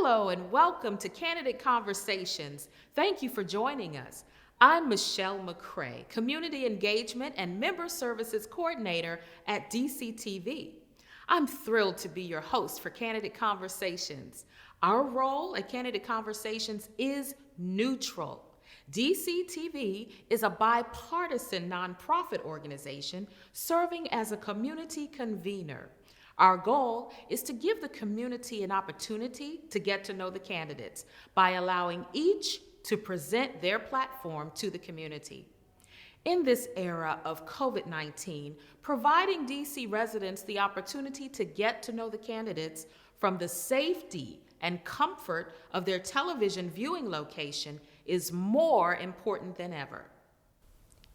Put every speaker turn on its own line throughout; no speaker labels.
Hello and welcome to Candidate Conversations. Thank you for joining us. I'm Michele McCray, Community Engagement and Member Services Coordinator at DCTV. I'm thrilled to be your host for Candidate Conversations. Our role at Candidate Conversations is neutral. DCTV is a bipartisan nonprofit organization serving as a community convener. Our goal is to give the community an opportunity to get to know the candidates by allowing each to present their platform to the community. In this era of COVID-19, providing DC residents the opportunity to get to know the candidates from the safety and comfort of their television viewing location is more important than ever.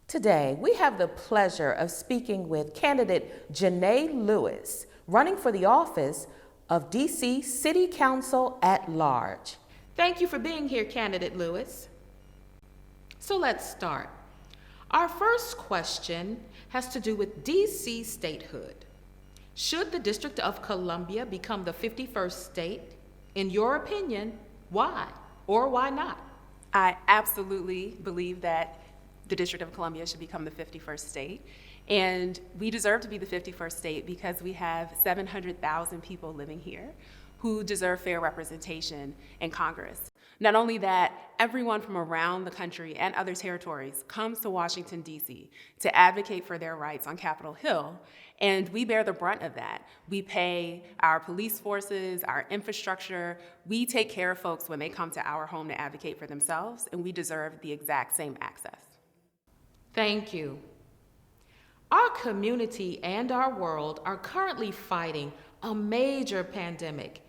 Today, we have the pleasure of speaking with candidate Jeanne Lewis, running for the office of DC City Council at Large. Thank you for being here, candidate Lewis. So let's start. Our first question has to do with DC statehood. Should the District of Columbia become the 51st state? In your opinion, why or why not?
I absolutely believe that the District of Columbia should become the 51st state. And we deserve to be the 51st state because we have 700,000 people living here who deserve fair representation in Congress. Not only that, everyone from around the country and other territories comes to Washington, D.C. to advocate for their rights on Capitol Hill, and we bear the brunt of that. We pay our police forces, our infrastructure. We take care of folks when they come to our home to advocate for themselves, and we deserve the exact same access.
Thank you. Our community and our world are currently fighting a major pandemic.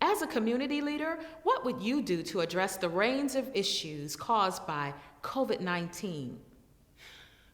As a community leader, what would you do to address the range of issues caused by COVID-19?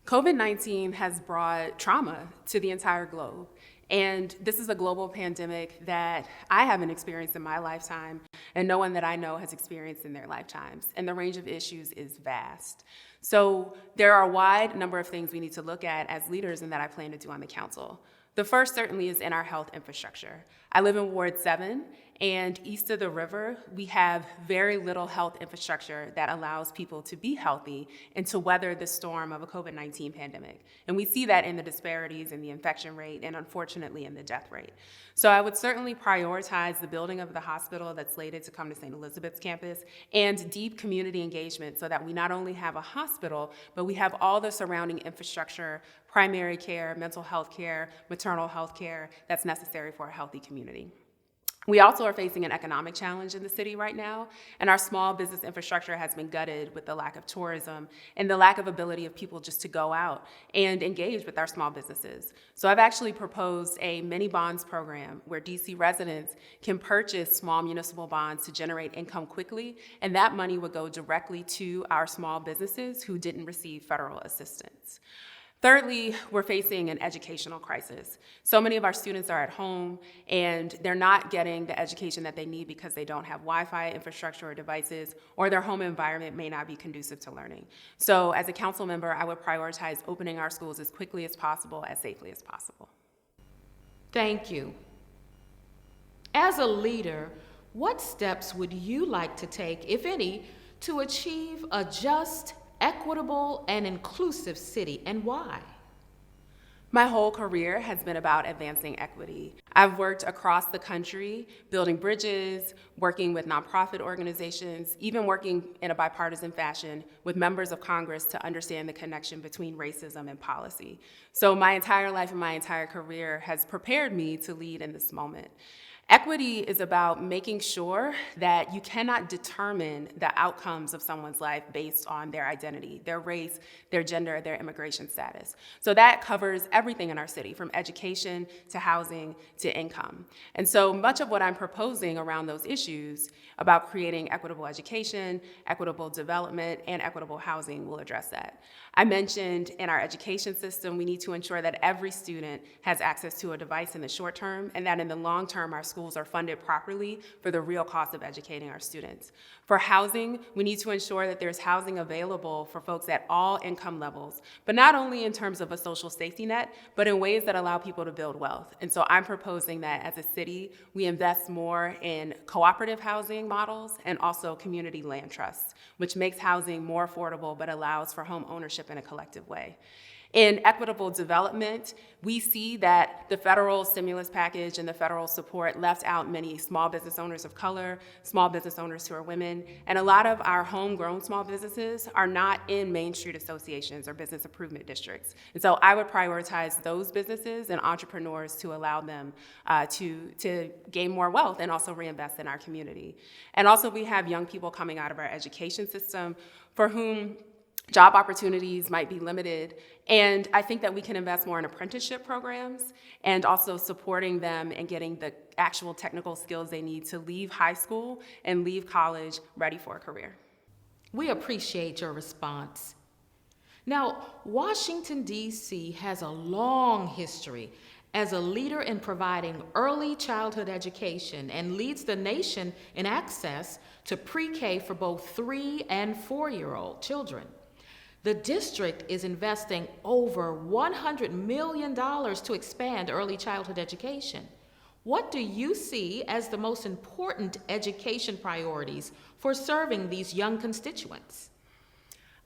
COVID-19 has brought trauma to the entire globe. And this is a global pandemic that I haven't experienced in my lifetime, and no one that I know has experienced in their lifetimes. And the range of issues is vast. So there are a wide number of things we need to look at as leaders and that I plan to do on the council. The first certainly is in our health infrastructure. I live in Ward 7, and east of the river, we have very little health infrastructure that allows people to be healthy and to weather the storm of a COVID-19 pandemic. And we see that in the disparities in the infection rate and unfortunately in the death rate. So I would certainly prioritize the building of the hospital that's slated to come to St. Elizabeth's campus and deep community engagement so that we not only have a hospital, but we have all the surrounding infrastructure, primary care, mental health care, maternal health care that's necessary for a healthy community. We also are facing an economic challenge in the city right now, and our small business infrastructure has been gutted with the lack of tourism and the lack of ability of people just to go out and engage with our small businesses. So I've actually proposed a mini bonds program where DC residents can purchase small municipal bonds to generate income quickly, and that money would go directly to our small businesses who didn't receive federal assistance. Thirdly, we're facing an educational crisis. So many of our students are at home and they're not getting the education that they need because they don't have Wi-Fi infrastructure or devices, or their home environment may not be conducive to learning. So as a council member, I would prioritize opening our schools as quickly as possible, as safely as possible.
Thank you. As a leader, what steps would you like to take, if any, to achieve a just, equitable, and inclusive city, and why?
My whole career has been about advancing equity. I've worked across the country, building bridges, working with nonprofit organizations, even working in a bipartisan fashion with members of Congress to understand the connection between racism and policy. So my entire life and my entire career has prepared me to lead in this moment. Equity is about making sure that you cannot determine the outcomes of someone's life based on their identity, their race, their gender, their immigration status. So that covers everything in our city, from education to housing to income. And so much of what I'm proposing around those issues about creating equitable education, equitable development, and equitable housing will address that. I mentioned in our education system, we need to ensure that every student has access to a device in the short term, and that in the long term, our schools schools are funded properly for the real cost of educating our students. For housing, we need to ensure that there's housing available for folks at all income levels, but not only in terms of a social safety net, but in ways that allow people to build wealth. And so I'm proposing that as a city, we invest more in cooperative housing models and also community land trusts, which makes housing more affordable but allows for home ownership in a collective way. In equitable development, we see that the federal stimulus package and the federal support left out many small business owners of color, small business owners who are women, and a lot of our homegrown small businesses are not in Main Street associations or business improvement districts. And so I would prioritize those businesses and entrepreneurs to allow them to gain more wealth and also reinvest in our community. And also we have young people coming out of our education system for whom job opportunities might be limited, and I think that we can invest more in apprenticeship programs and also supporting them and getting the actual technical skills they need to leave high school and leave college ready for a career.
We appreciate your response. Now, Washington, D.C. has a long history as a leader in providing early childhood education and leads the nation in access to pre-K for both 3 and 4-year-old children. The district is investing over $100 million to expand early childhood education. What do you see as the most important education priorities for serving these young constituents?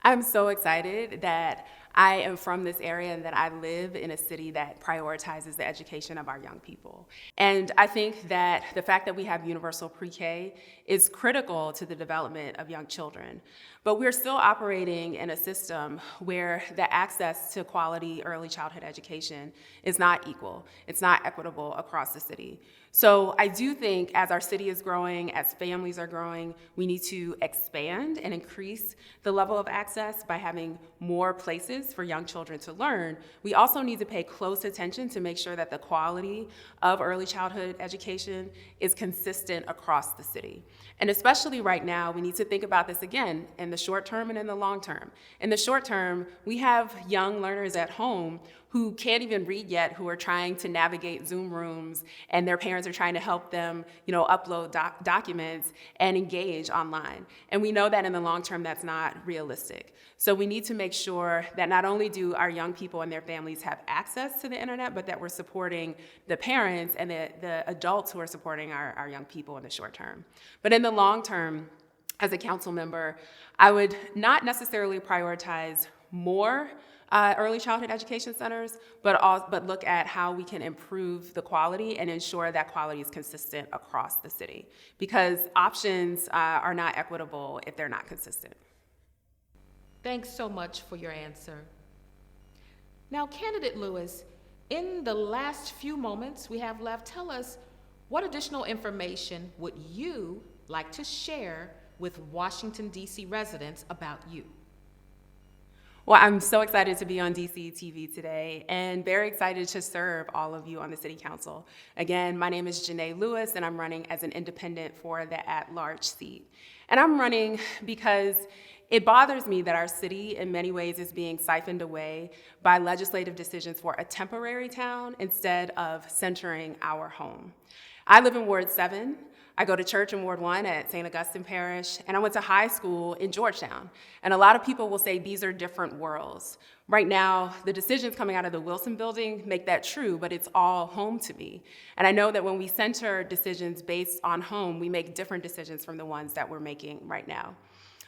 I'm so excited that I am from this area and that I live in a city that prioritizes the education of our young people. And I think that the fact that we have universal pre-K is critical to the development of young children. But we're still operating in a system where the access to quality early childhood education is not equal. It's not equitable across the city. So I do think as our city is growing, as families are growing, we need to expand and increase the level of access by having more places for young children to learn. We also need to pay close attention to make sure that the quality of early childhood education is consistent across the city. And especially right now, we need to think about this again in the short term and in the long term. In the short term, we have young learners at home who can't even read yet, who are trying to navigate Zoom rooms, and their parents are trying to help them, upload documents and engage online. And we know that in the long term, that's not realistic. So we need to make sure that not only do our young people and their families have access to the internet, but that we're supporting the parents and the adults who are supporting our young people in the short term. But in the long term, as a council member, I would not necessarily prioritize more early childhood education centers, but look at how we can improve the quality and ensure that quality is consistent across the city. Because options are not equitable if they're not consistent.
Thanks so much for your answer. Now, Candidate Lewis, in the last few moments we have left, tell us what additional information would you like to share with Washington, D.C. residents about you?
Well, I'm so excited to be on DC TV today and very excited to serve all of you on the City Council. Again, my name is Jeanne Lewis and I'm running as an independent for the at-large seat. And I'm running because it bothers me that our city in many ways is being siphoned away by legislative decisions for a temporary town instead of centering our home. I live in Ward 7. I go to church in Ward 1 at St. Augustine Parish, and I went to high school in Georgetown. And a lot of people will say these are different worlds. Right now, the decisions coming out of the Wilson building make that true, but it's all home to me. And I know that when we center decisions based on home, we make different decisions from the ones that we're making right now.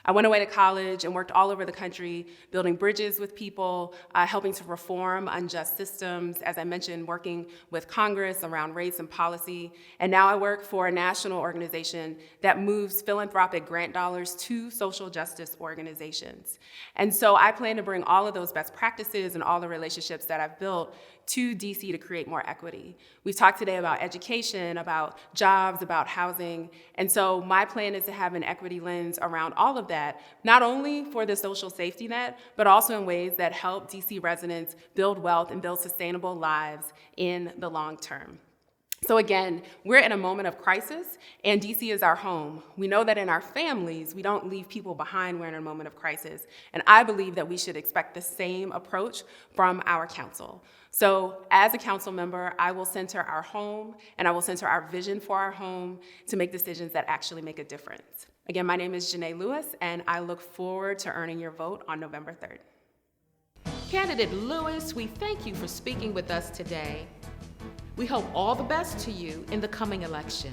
I went away to college and worked all over the country, building bridges with people, helping to reform unjust systems, as I mentioned, working with Congress around race and policy. And now I work for a national organization that moves philanthropic grant dollars to social justice organizations. And so I plan to bring all of those best practices and all the relationships that I've built to DC to create more equity. We've talked today about education, about jobs, about housing, and so my plan is to have an equity lens around all of that, not only for the social safety net, but also in ways that help DC residents build wealth and build sustainable lives in the long term. So again, we're in a moment of crisis, and DC is our home. We know that in our families, we don't leave people behind when we're in a moment of crisis. And I believe that we should expect the same approach from our council. So as a council member, I will center our home, and I will center our vision for our home to make decisions that actually make a difference. Again, my name is Jeanne Lewis, and I look forward to earning your vote on November 3rd.
Candidate Lewis, we thank you for speaking with us today. We hope all the best to you in the coming election.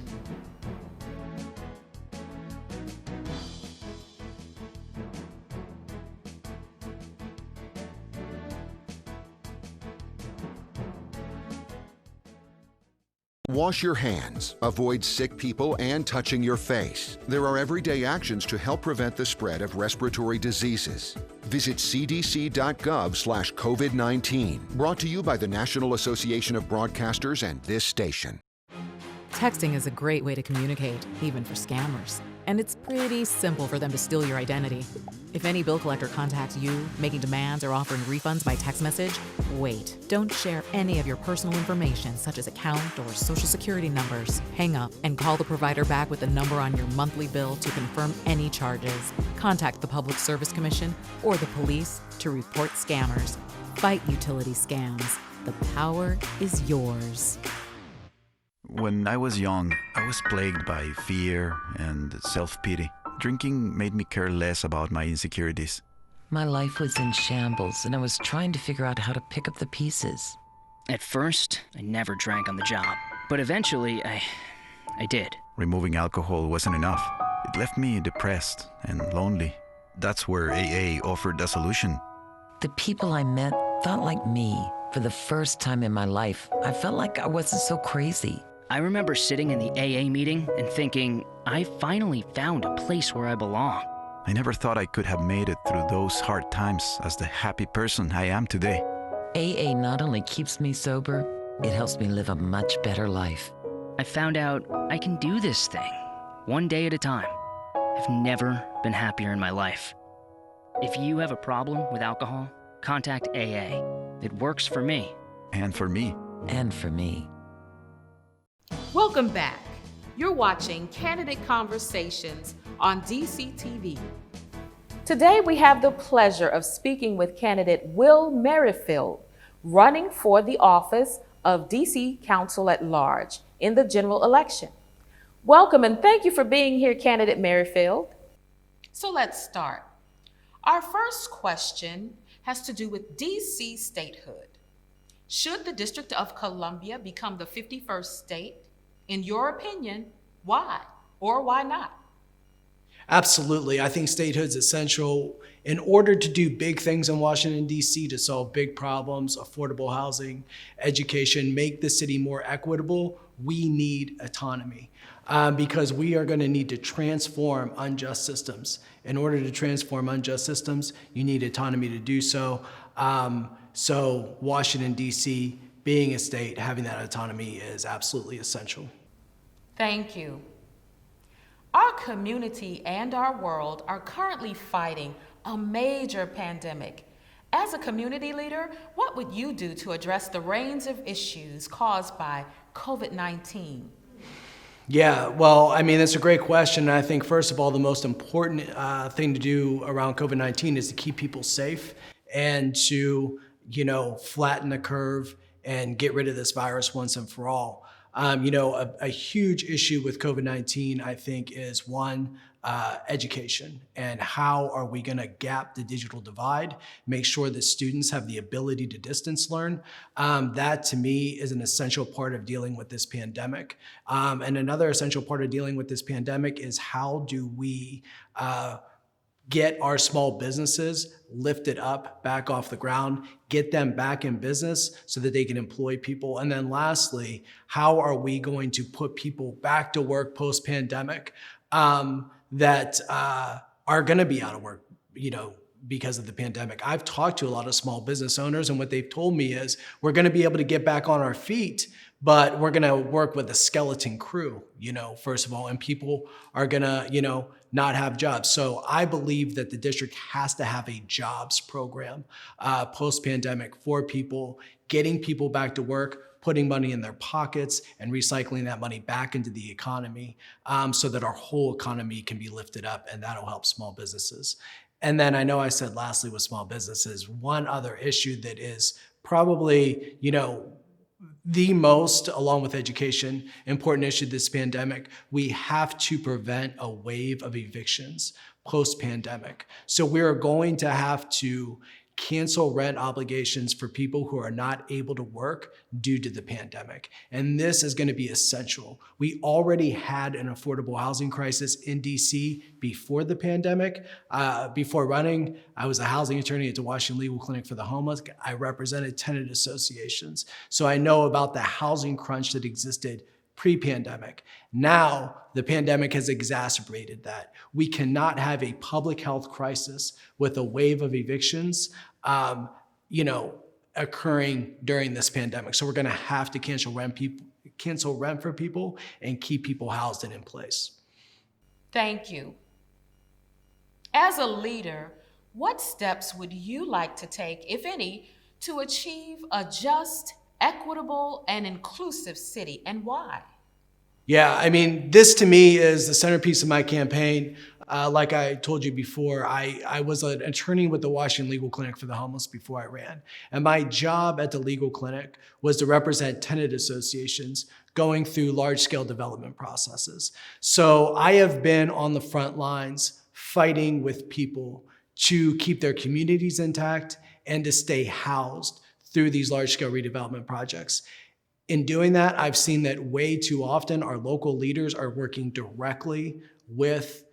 Wash your hands, avoid sick people and touching your face. There are everyday actions to help prevent the spread of respiratory diseases. Visit cdc.gov/COVID-19. Brought to you by the National Association of Broadcasters and this station.
Texting is a great way to communicate, even for scammers. And it's pretty simple for them to steal your identity. If any bill collector contacts you, making demands or offering refunds by text message, wait. Don't share any of your personal information, such as account or social security numbers. Hang up and call the provider back with the number on your monthly bill to confirm any charges. Contact the Public Service Commission or the police to report scammers. Fight utility scams. The power is yours.
When I was young, I was plagued by fear and self-pity. Drinking made me care less about my insecurities.
My life was in shambles, and I was trying to figure out how to pick up the pieces.
At first, I never drank on the job, but eventually I did.
Removing alcohol wasn't enough. It left me depressed and lonely. That's where AA offered a solution.
The people I met thought like me. For the first time in my life, I felt like I wasn't so crazy.
I remember sitting in the AA meeting and thinking, I finally found a place where I belong.
I never thought I could have made it through those hard times as the happy person I am today.
AA not only keeps me sober, it helps me live a much better life.
I found out I can do this thing, one day at a time. I've never been happier in my life. If you have a problem with alcohol, contact AA. It works for me.
And for me.
And for me.
Welcome back. You're watching Candidate Conversations on DCTV. Today we have the pleasure of speaking with candidate Will Merrifield, running for the office of DC Council at Large in the general election. Welcome and thank you for being here, candidate Merrifield. So let's start. Our first question has to do with DC statehood. Should the District of Columbia become the 51st state? In your opinion, why or why not?
Absolutely. I think statehood's essential in order to do big things in Washington, D.C., to solve big problems, affordable housing, education, make the city more equitable. We need autonomy because we are going to need to transform unjust systems. In order to transform unjust systems, you need autonomy to do so. So Washington, D.C., being a state, having that autonomy is absolutely essential.
Thank you. Our community and our world are currently fighting a major pandemic. As a community leader, what would you do to address the range of issues caused by COVID-19?
Yeah, well, I mean, that's a great question. And I think, first of all, the most important thing to do around COVID-19 is to keep people safe and to, flatten the curve and get rid of this virus once and for all. A huge issue with COVID-19, I think, is one, education, and how are we going to gap the digital divide, make sure that students have the ability to distance learn. That, to me, is an essential part of dealing with this pandemic. And another essential part of dealing with this pandemic is how do we get our small businesses lifted up, back off the ground, get them back in business so that they can employ people. And then lastly, how are we going to put people back to work post-pandemic that are gonna be out of work, because of the pandemic. I've talked to a lot of small business owners, and what they've told me is we're gonna be able to get back on our feet, but we're gonna work with a skeleton crew, first of all, and people are gonna, not have jobs. So I believe that the district has to have a jobs program post-pandemic for people, getting people back to work, putting money in their pockets and recycling that money back into the economy so that our whole economy can be lifted up, and that'll help small businesses. And then I know I said lastly with small businesses, one other issue that is probably, the most, along with education, important issue this pandemic, we have to prevent a wave of evictions post-pandemic. So we're going to have to cancel rent obligations for people who are not able to work due to the pandemic. And this is going to be essential. We already had an affordable housing crisis in DC before the pandemic. Before running, I was a housing attorney at the Washington Legal Clinic for the Homeless. I represented tenant associations. So I know about the housing crunch that existed pre-pandemic. Now, the pandemic has exacerbated that. We cannot have a public health crisis with a wave of evictions, occurring during this pandemic. So we're going to have to cancel rent for people and keep people housed and in place.
Thank you. As a leader, what steps would you like to take, if any, to achieve a just, equitable, and inclusive city, and why?
Yeah, this to me is the centerpiece of my campaign. Like I told you before, I was an attorney with the Washington Legal Clinic for the Homeless before I ran. And my job at the legal clinic was to represent tenant associations going through large-scale development processes. So I have been on the front lines fighting with people to keep their communities intact and to stay housed through these large-scale redevelopment projects. In doing that, I've seen that way too often our local leaders are working directly with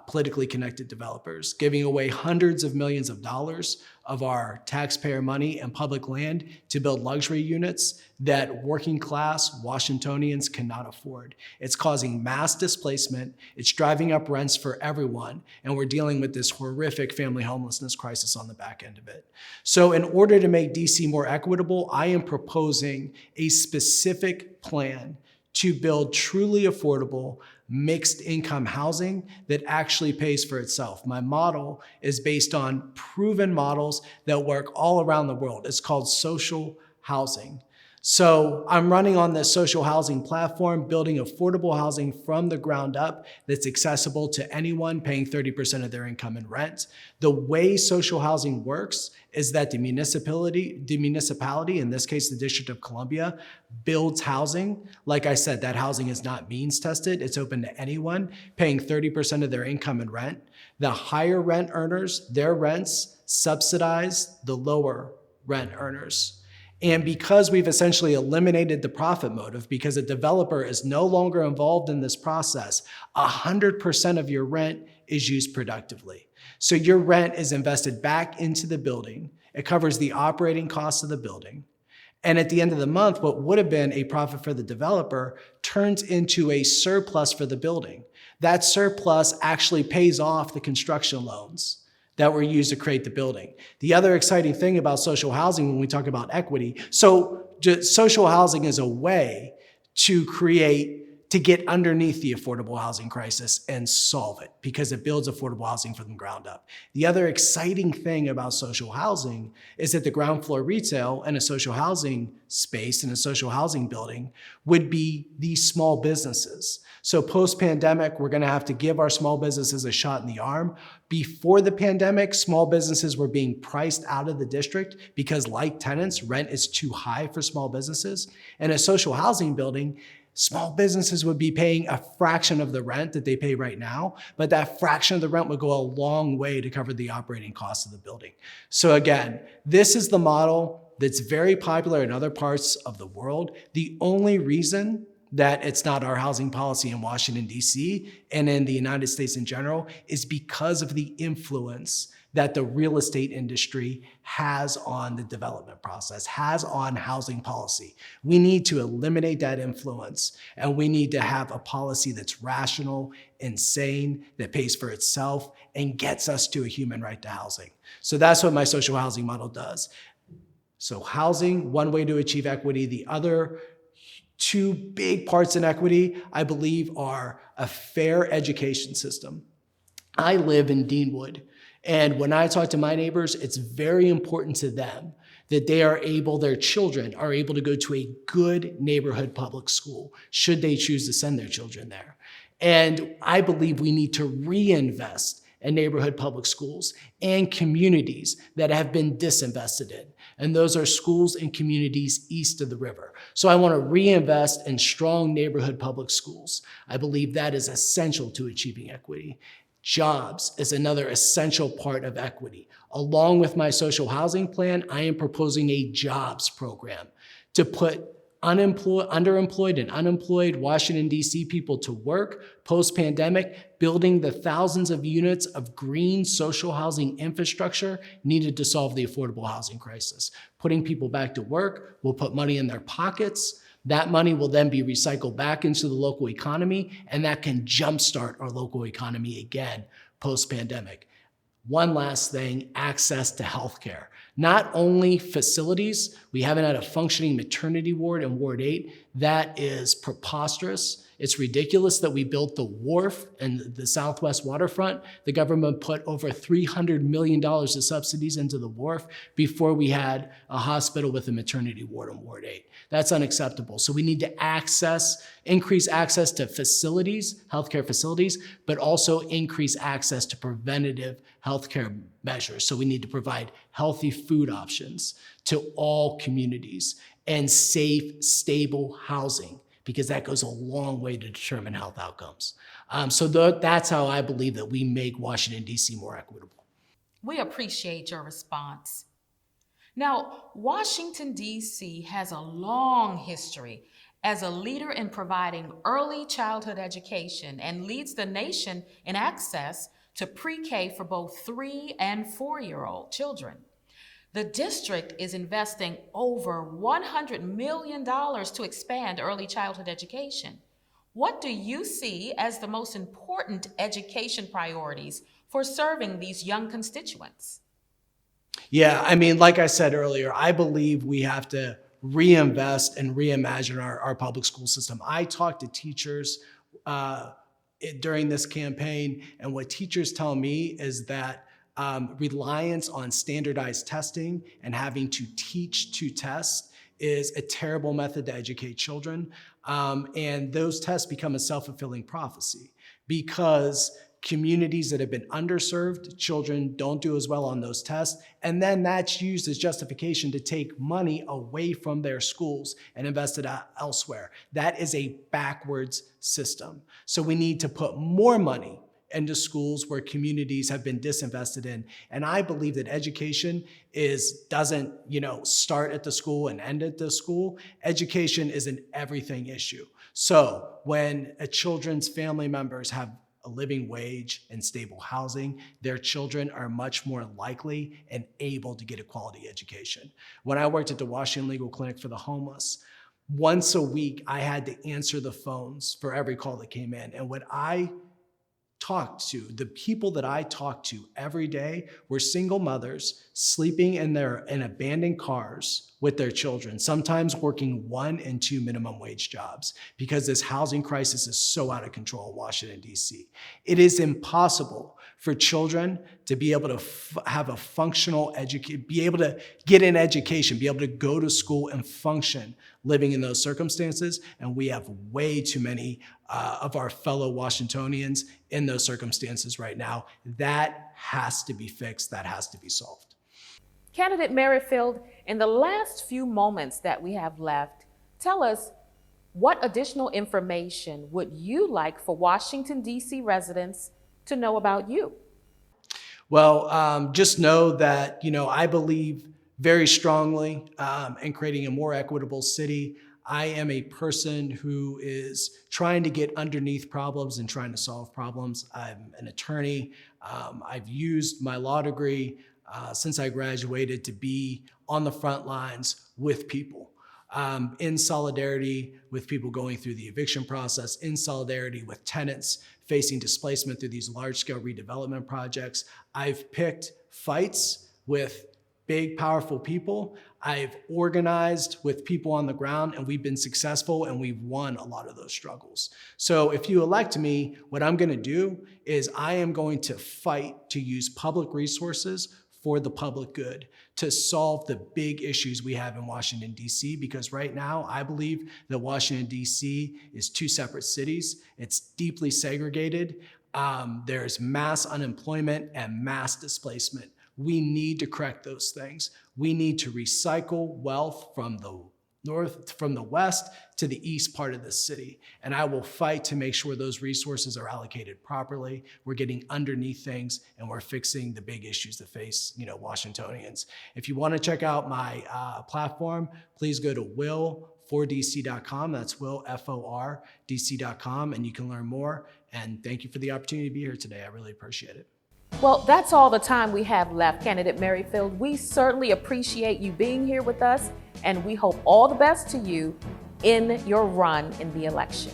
politically connected developers, giving away hundreds of millions of dollars of our taxpayer money and public land to build luxury units that working class Washingtonians cannot afford. It's causing mass displacement, it's driving up rents for everyone, and we're dealing with this horrific family homelessness crisis on the back end of it. So in order to make DC more equitable, I am proposing a specific plan to build truly affordable, mixed income housing that actually pays for itself. My model is based on proven models that work all around the world. It's called social housing. So I'm running on this social housing platform, building affordable housing from the ground up that's accessible to anyone paying 30% of their income in rent. The way social housing works is that the municipality, in this case, the District of Columbia, builds housing. Like I said, that housing is not means tested. It's open to anyone paying 30% of their income in rent. The higher rent earners, their rents subsidize the lower rent earners. And because we've essentially eliminated the profit motive, because a developer is no longer involved in this process, 100% of your rent is used productively. So your rent is invested back into the building. It covers the operating costs of the building. And at the end of the month, what would have been a profit for the developer turns into a surplus for the building. That surplus actually pays off the construction loans that were used to create the building. The other exciting thing about social housing when we talk about equity, so social housing is a way to get underneath the affordable housing crisis and solve it because it builds affordable housing from the ground up. The other exciting thing about social housing is that the ground floor retail in a social housing space, in a social housing building, would be these small businesses. So post-pandemic, we're gonna have to give our small businesses a shot in the arm. Before the pandemic, small businesses were being priced out of the district because, like tenants, rent is too high for small businesses. In a social housing building, small businesses would be paying a fraction of the rent that they pay right now, but that fraction of the rent would go a long way to cover the operating costs of the building. So again, this is the model that's very popular in other parts of the world. The only reason that it's not our housing policy in Washington, D.C. and in the United States in general is because of the influence that the real estate industry has on the development process, has on housing policy. We need to eliminate that influence, and we need to have a policy that's rational and sane, that pays for itself and gets us to a human right to housing. So that's what my social housing model does. So housing, one way to achieve equity. The other two big parts in equity, I believe, are a fair education system. I live in Deanwood, and when I talk to my neighbors, it's very important to them that their children are able to go to a good neighborhood public school, should they choose to send their children there. And I believe we need to reinvest in neighborhood public schools and communities that have been disinvested in. And those are schools and communities east of the river. So I want to reinvest in strong neighborhood public schools. I believe that is essential to achieving equity. Jobs is another essential part of equity. Along with my social housing plan, I am proposing a jobs program to put underemployed and unemployed Washington, D.C. people to work post-pandemic, building the thousands of units of green social housing infrastructure needed to solve the affordable housing crisis. Putting people back to work will put money in their pockets. That money will then be recycled back into the local economy, and that can jumpstart our local economy again post-pandemic. One last thing, access to healthcare. Not only facilities, we haven't had a functioning maternity ward in Ward 8. That is preposterous. It's ridiculous that we built the wharf and the Southwest waterfront. The government put over $300 million of subsidies into the wharf before we had a hospital with a maternity ward in Ward 8. That's unacceptable. So we need to increase access to facilities, healthcare facilities, but also increase access to preventative healthcare measures. So we need to provide healthy food options to all communities and safe, stable housing, because that goes a long way to determine health outcomes. That's how I believe that we make Washington, D.C. more equitable.
We appreciate your response. Now, Washington, D.C. has a long history as a leader in providing early childhood education and leads the nation in access to pre-K for both 3- and 4-year-old children. The district is investing over $100 million to expand early childhood education. What do you see as the most important education priorities for serving these young constituents?
Yeah, I mean, like I said earlier, I believe we have to reinvest and reimagine our public school system. I talked to teachers during this campaign, and what teachers tell me is that reliance on standardized testing and having to teach to test is a terrible method to educate children. And those tests become a self-fulfilling prophecy because communities that have been underserved, children don't do as well on those tests. And then that's used as justification to take money away from their schools and invest it elsewhere. That is a backwards system. So we need to put more money into schools where communities have been disinvested in. And I believe that education doesn't start at the school and end at the school. Education is an everything issue. So when a children's family members have a living wage and stable housing, their children are much more likely and able to get a quality education. When I worked at the Washington Legal Clinic for the Homeless, once a week I had to answer the phones for every call that came in. And the people that I talked to every day were single mothers sleeping in abandoned cars with their children, sometimes working 1 and 2 minimum wage jobs because this housing crisis is so out of control in Washington, D.C. It is impossible for children to be able to have a functional education, be able to get an education, be able to go to school and function living in those circumstances. And we have way too many of our fellow Washingtonians in those circumstances right now. That has to be fixed. That has to be solved.
Candidate Merrifield, in the last few moments that we have left, tell us what additional information would you like for Washington, D.C. residents to know about you?
Well, just know that, I believe very strongly in creating a more equitable city. I am a person who is trying to get underneath problems and trying to solve problems. I'm an attorney. I've used my law degree since I graduated to be on the front lines with people, in solidarity with people going through the eviction process, in solidarity with tenants facing displacement through these large-scale redevelopment projects. I've picked fights with big, powerful people. I've organized with people on the ground, and we've been successful, and we've won a lot of those struggles. So if you elect me, what I'm gonna do is I am going to fight to use public resources for the public good to solve the big issues we have in Washington, D.C., because right now I believe that Washington, D.C. is two separate cities. It's deeply segregated. There's mass unemployment and mass displacement. We need to correct those things. We need to recycle wealth from the west to the east part of the city. And I will fight to make sure those resources are allocated properly. We're getting underneath things, and we're fixing the big issues that face, Washingtonians. If you want to check out my platform, please go to will4dc.com. That's Will, F-O-R, DC.com, and you can learn more. And thank you for the opportunity to be here today. I really appreciate it.
Well, that's all the time we have left, Candidate Merrifield. We certainly appreciate you being here with us, and we hope all the best to you in your run in the election.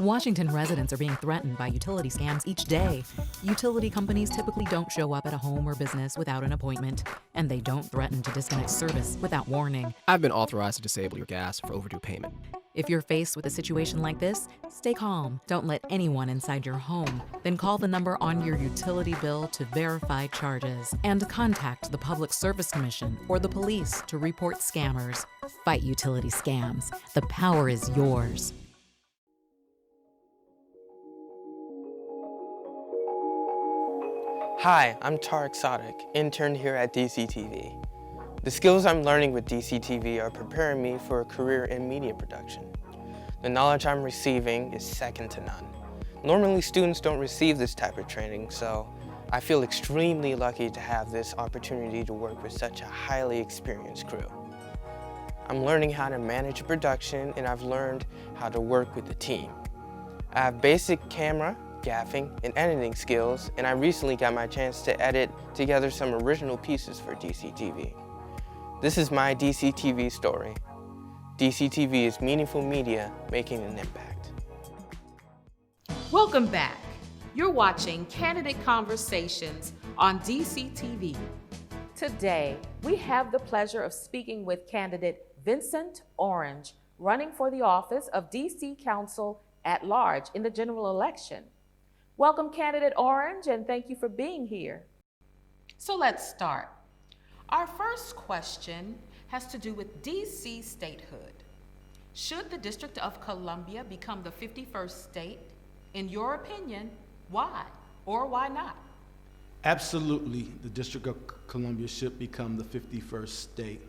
Washington residents are being threatened by utility scams each day. Utility companies typically don't show up at a home or business without an appointment, and they don't threaten to disconnect service without warning.
I've been authorized to disable your gas for overdue payment.
If you're faced with a situation like this, stay calm. Don't let anyone inside your home. Then call the number on your utility bill to verify charges, and contact the Public Service Commission or the police to report scammers. Fight utility scams. The power is yours.
Hi, I'm Tarek Sadek, intern here at DCTV. The skills I'm learning with DCTV are preparing me for a career in media production. The knowledge I'm receiving is second to none. Normally, students don't receive this type of training, so I feel extremely lucky to have this opportunity to work with such a highly experienced crew. I'm learning how to manage a production, and I've learned how to work with the team. I have basic camera, gaffing, and editing skills, and I recently got my chance to edit together some original pieces for DCTV. This is my DCTV story. DCTV is meaningful media making an impact.
Welcome back. You're watching Candidate Conversations on DCTV. Today, we have the pleasure of speaking with candidate Vincent Orange, running for the office of DC Council at Large in the general election. Welcome, Candidate Orange, and thank you for being here. So let's start. Our first question has to do with DC statehood. Should the District of Columbia become the 51st state? In your opinion, why or why not?
Absolutely, the District of Columbia should become the 51st state.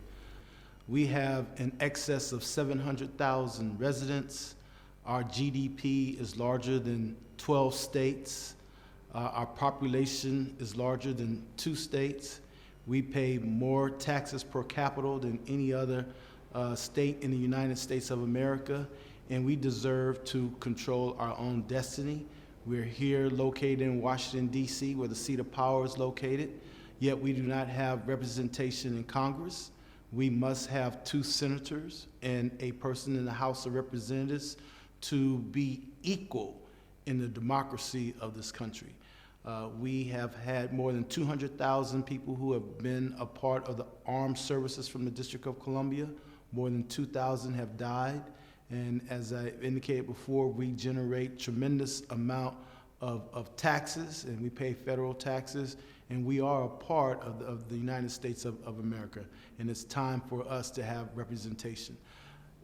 We have in excess of 700,000 residents. Our GDP is larger than 12 states. Our population is larger than 2 states. We pay more taxes per capita than any other state in the United States of America, and we deserve to control our own destiny. We're here located in Washington, D.C., where the seat of power is located, yet we do not have representation in Congress. We must have 2 senators and a person in the House of Representatives to be equal in the democracy of this country. We have had more than 200,000 people who have been a part of the armed services from the District of Columbia. More than 2,000 have died. And as I indicated before, we generate tremendous amount of taxes, and we pay federal taxes, and we are a part of the United States of America. And it's time for us to have representation.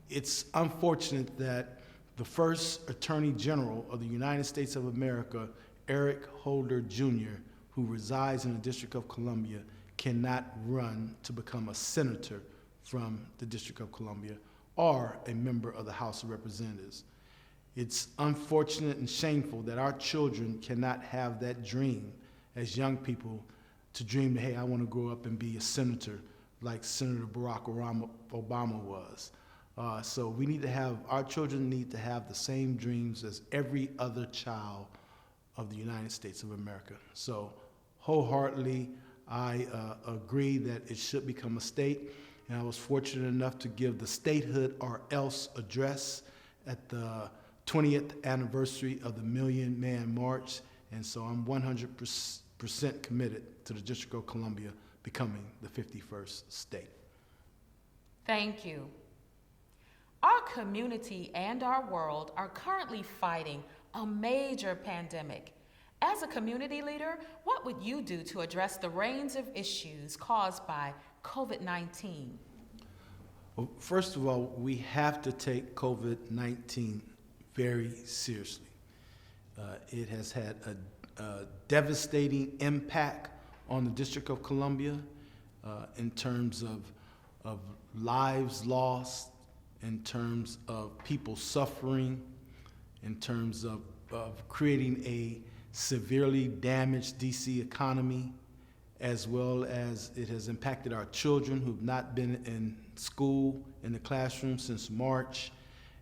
It's unfortunate that the first Attorney General of the United States of America, Eric Holder Jr., who resides in the District of Columbia, cannot run to become a senator from the District of Columbia or a member of the House of Representatives. It's unfortunate and shameful that our children cannot have that dream as young people to dream that, hey, I want to grow up and be a senator like Senator Barack Obama was. So our children need to have the same dreams as every other child of the United States of America. So wholeheartedly, I agree that it should become a state. And I was fortunate enough to give the Statehood or Else address at the 20th anniversary of the Million Man March. And so I'm 100% committed to the District of Columbia becoming the 51st state.
Thank you. Our community and our world are currently fighting a major pandemic. As a community leader, what would you do to address the range of issues caused by COVID-19?
Well, first of all, we have to take COVID-19 very seriously. It has had a devastating impact on the District of Columbia in terms of lives lost, in terms of people suffering, in terms of creating a severely damaged DC economy, as well as it has impacted our children who've not been in school, in the classroom since March.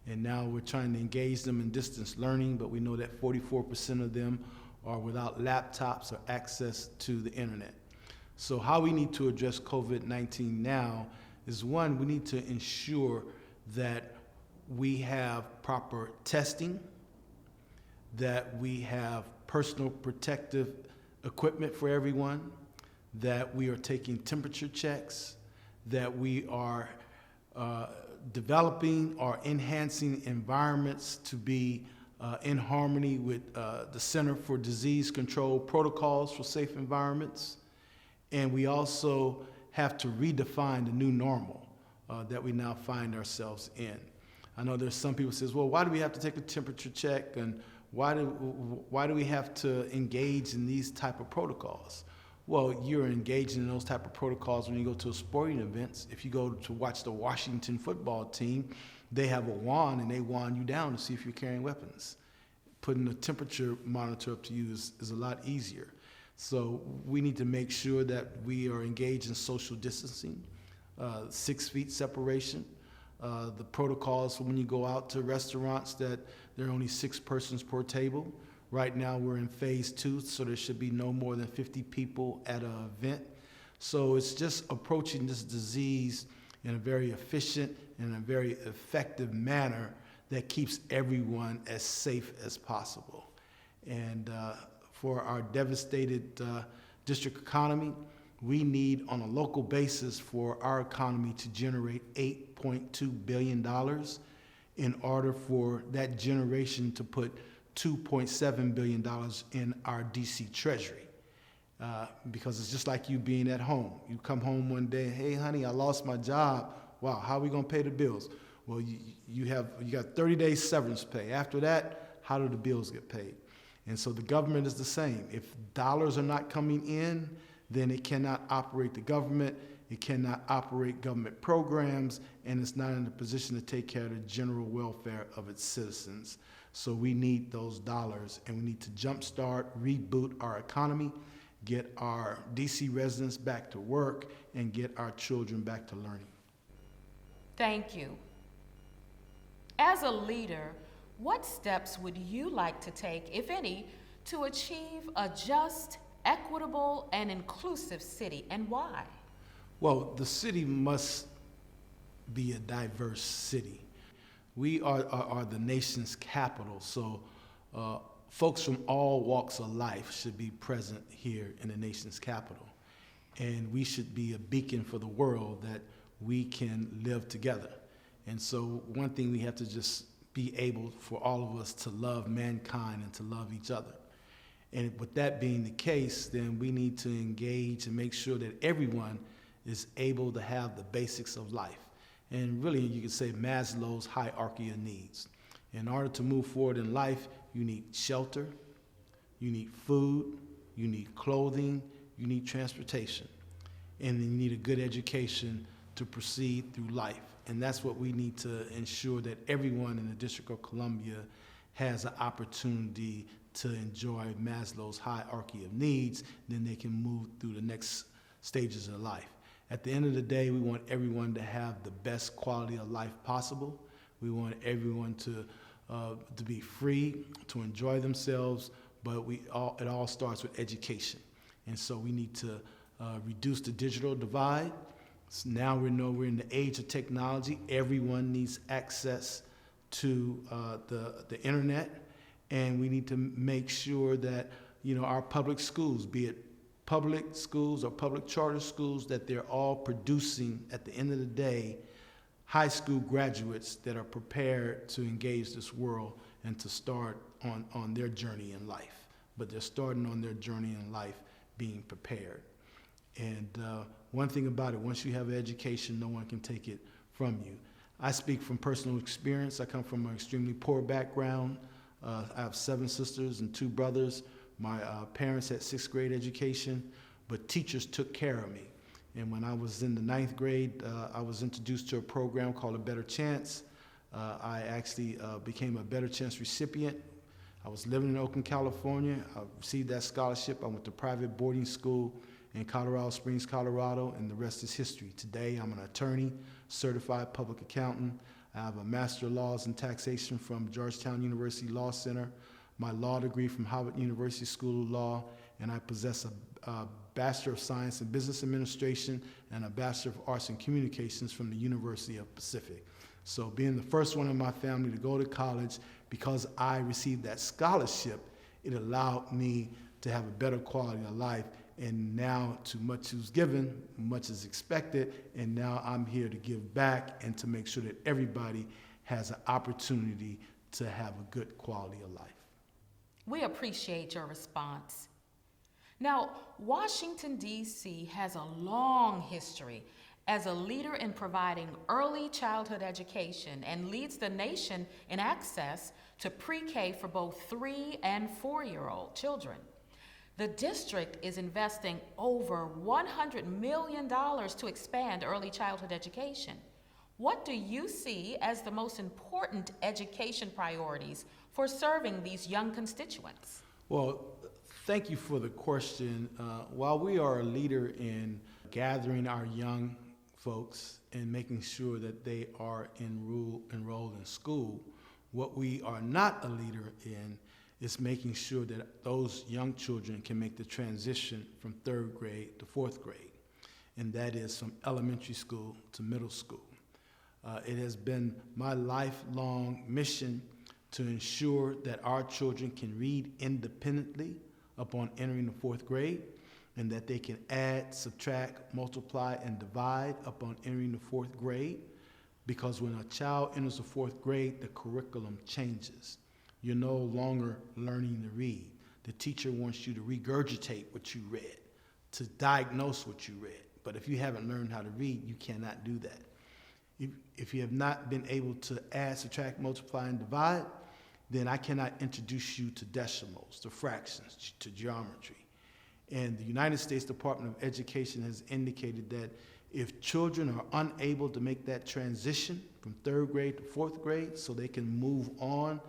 And now we're trying to engage them in distance learning, but we know that 44% of them are without laptops or access to the internet. So how we need to address COVID-19 now is, one, we need to ensure that we have proper testing, that we have personal protective equipment for everyone, that we are taking temperature checks, that we are developing or enhancing environments to be in harmony with the Center for Disease Control protocols for safe environments. And we also have to redefine the new normal that we now find ourselves in. I know there's some people who says, well, why do we have to take a temperature check, and why do we have to engage in these type of protocols? Well, you're engaging in those type of protocols when you go to sporting events. If you go to watch the Washington football team, they have a wand and they wand you down to see if you're carrying weapons. Putting a temperature monitor up to you is a lot easier. So we need to make sure that we are engaged in social distancing, 6 feet separation. The protocols for when you go out to restaurants, that there are only 6 persons per table. Right now we're in phase 2, so there should be no more than 50 people at an event. So it's just approaching this disease in a very efficient and a very effective manner that keeps everyone as safe as possible. And for our devastated district economy, we need on a local basis for our economy to generate $8.2 billion in order for that generation to put $2.7 billion in our DC Treasury. Because it's just like you being at home. You come home one day, hey honey, I lost my job. Wow, how are we gonna pay the bills? Well, you got 30 days severance pay. After that, how do the bills get paid? And so the government is the same. If dollars are not coming in, then it cannot operate the government, it cannot operate government programs, and it's not in a position to take care of the general welfare of its citizens. So we need those dollars, and we need to jumpstart, reboot our economy, get our DC residents back to work, and get our children back to learning.
Thank you. As a leader, what steps would you like to take, if any, to achieve a just, equitable, and inclusive city, and why?
Well, the city must be a diverse city. We are the nation's capital, so folks from all walks of life should be present here in the nation's capital. And we should be a beacon for the world that we can live together. And so one thing we have to just be able for all of us to love mankind and to love each other. And with that being the case, then we need to engage and make sure that everyone is able to have the basics of life. And really, you could say Maslow's hierarchy of needs. In order to move forward in life, you need shelter, you need food, you need clothing, you need transportation, and then you need a good education to proceed through life. And that's what we need to ensure, that everyone in the District of Columbia has an opportunity to enjoy Maslow's hierarchy of needs, then they can move through the next stages of life. At the end of the day, we want everyone to have the best quality of life possible. We want everyone to be free, to enjoy themselves, but it all starts with education. And so we need to reduce the digital divide. So now we know we're in the age of technology. Everyone needs access to the internet, and we need to make sure that our public schools, be it public schools or public charter schools, that they're all producing, at the end of the day, high school graduates that are prepared to engage this world and to start on their journey in life. But they're starting on their journey in life being prepared. And one thing about it, once you have an education, no one can take it from you. I speak from personal experience. I come from an extremely poor background. I have 7 sisters and 2 brothers. My parents had 6th grade education, but teachers took care of me. And when I was in the 9th grade, I was introduced to a program called A Better Chance. I actually became a Better Chance recipient. I was living in Oakland, California. I received that scholarship. I went to private boarding school in Colorado Springs, Colorado, and the rest is history. Today, I'm an attorney, certified public accountant. I have a Master of Laws in Taxation from Georgetown University Law Center, my law degree from Harvard University School of Law, and I possess a Bachelor of Science in Business Administration and a Bachelor of Arts in Communications from the University of Pacific. So being the first one in my family to go to college, because I received that scholarship, it allowed me to have a better quality of life. And now, to much is given, much is expected, and now I'm here to give back and to make sure that everybody has an opportunity to have a good quality of life.
We appreciate your response. Now, Washington, D.C. has a long history as a leader in providing early childhood education and leads the nation in access to pre-K for both 3- and 4-year-old children. The district is investing over $100 million to expand early childhood education. What do you see as the most important education priorities for serving these young constituents?
Well, thank you for the question. While we are a leader in gathering our young folks and making sure that they are enrolled in school, what we are not a leader in is making sure that those young children can make the transition from 3rd grade to 4th grade, and that is from elementary school to middle school. It has been my lifelong mission to ensure that our children can read independently upon entering the 4th grade, and that they can add, subtract, multiply, and divide upon entering the 4th grade, because when a child enters the 4th grade, the curriculum changes. You're no longer learning to read. The teacher wants you to regurgitate what you read, to diagnose what you read. But if you haven't learned how to read, you cannot do that. If you have not been able to add, subtract, multiply, and divide, then I cannot introduce you to decimals, to fractions, to geometry. And the United States Department of Education has indicated that if children are unable to make that transition from 3rd grade to 4th grade so they can move on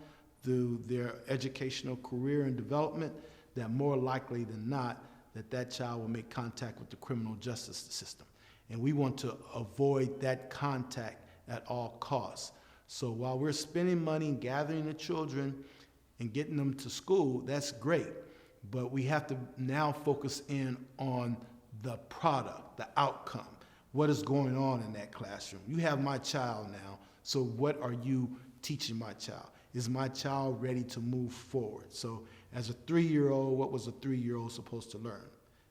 through their educational career and development, that more likely than not, that child will make contact with the criminal justice system. And we want to avoid that contact at all costs. So while we're spending money and gathering the children and getting them to school, that's great. But we have to now focus in on the product, the outcome. What is going on in that classroom? You have my child now, so what are you teaching my child? Is my child ready to move forward? So as a 3-year-old, what was a 3-year-old supposed to learn?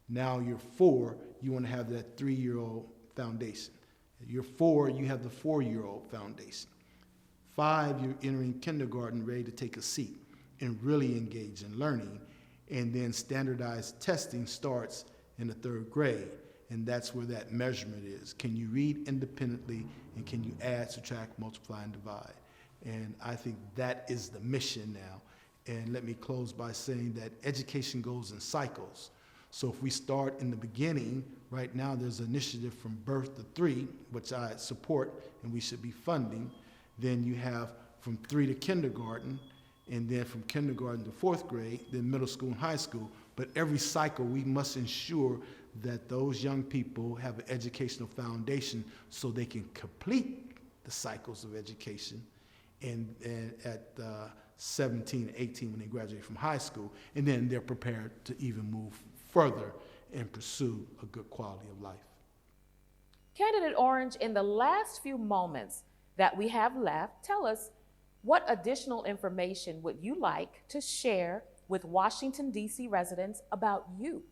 Now you're 4, you want to have that 3-year-old foundation. You're 4, you have the 4-year-old foundation. 5, you're entering kindergarten, ready to take a seat and really engage in learning. And then standardized testing starts in the 3rd grade. And that's where that measurement is. Can you read independently, and can you add, subtract, multiply, and divide? And I think that is the mission now. And let me close by saying that education goes in cycles. So if we start in the beginning, right now there's an initiative from birth to 3, which I support and we should be funding. Then you have from 3 to kindergarten, and then from kindergarten to 4th grade, then middle school and high school. But every cycle, we must ensure that those young people have an educational foundation so they can complete the cycles of education and at 17, 18 when they graduate from high school, and then they're prepared to even move further and pursue a good quality of life.
Candidate Orange, in the last few moments that we have left, tell us what additional information would you like to share with Washington, D.C. residents about you?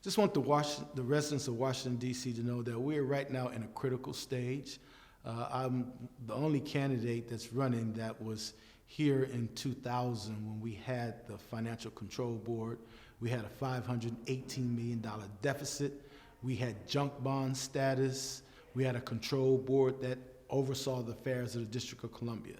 Just want the residents of Washington, D.C. to know that we're right now in a critical stage. I'm the only candidate that's running that was here in 2000 when we had the Financial Control Board. We had a $518 million deficit. We had junk bond status. We had a control board that oversaw the affairs of the District of Columbia.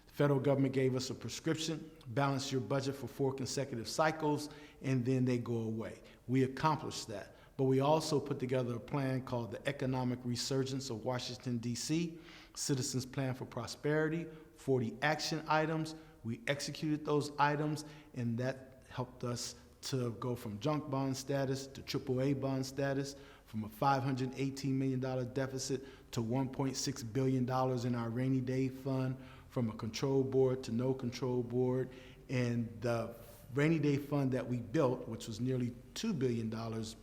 The federal government gave us a prescription, balance your budget for 4 consecutive cycles, and then they go away. We accomplished that. But we also put together a plan called the Economic Resurgence of Washington, D.C., Citizens Plan for Prosperity, 40 action items. We executed those items, and that helped us to go from junk bond status to AAA bond status, from a $518 million deficit to $1.6 billion in our rainy day fund, from a control board to no control board. And the rainy day fund that we built, which was nearly $2 billion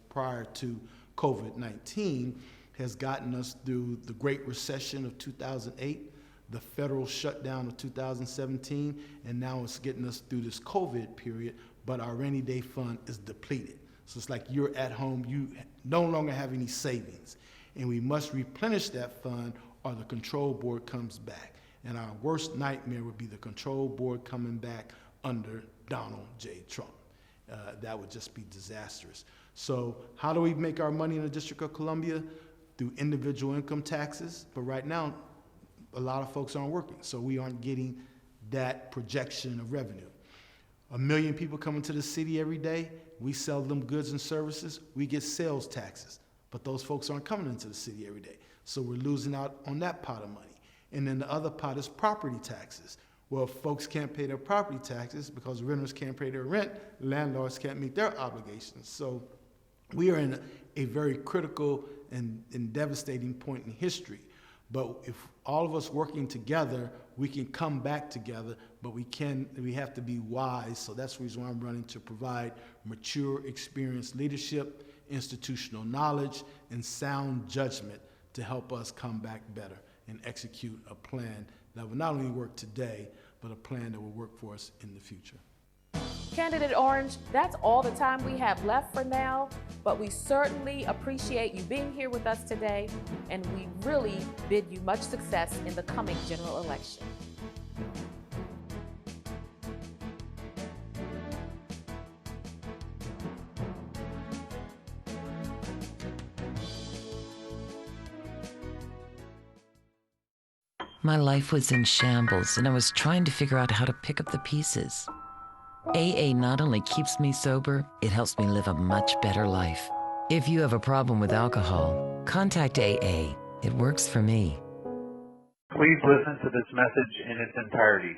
prior to COVID-19, has gotten us through the Great Recession of 2008, the federal shutdown of 2017, and now it's getting us through this COVID period, but our rainy day fund is depleted. So it's like you're at home, you no longer have any savings. And we must replenish that fund or the control board comes back. And our worst nightmare would be the control board coming back under Donald J. Trump. That would just be disastrous. So how do we make our money in the District of Columbia? Through individual income taxes. But right now, a lot of folks aren't working, so we aren't getting that projection of revenue. 1 million people come into the city every day. We sell them goods and services. We get sales taxes. But those folks aren't coming into the city every day. So we're losing out on that pot of money. And then the other pot is property taxes. Well, if folks can't pay their property taxes because renters can't pay their rent, landlords can't meet their obligations. So we are in a very critical and devastating point in history. But if all of us working together, we can come back together, but we have to be wise. So that's the reason why I'm running, to provide mature, experienced leadership, institutional knowledge, and sound judgment to help us come back better and execute a plan that will not only work today, but a plan that will work for us in the future.
Candidate Orange, that's all the time we have left for now, but we certainly appreciate you being here with us today, and we really bid you much success in the coming general election.
My life was in shambles, and I was trying to figure out how to pick up the pieces. AA not only keeps me sober, it helps me live a much better life. If you have a problem with alcohol, contact AA. It works for me.
Please listen to this message in its entirety.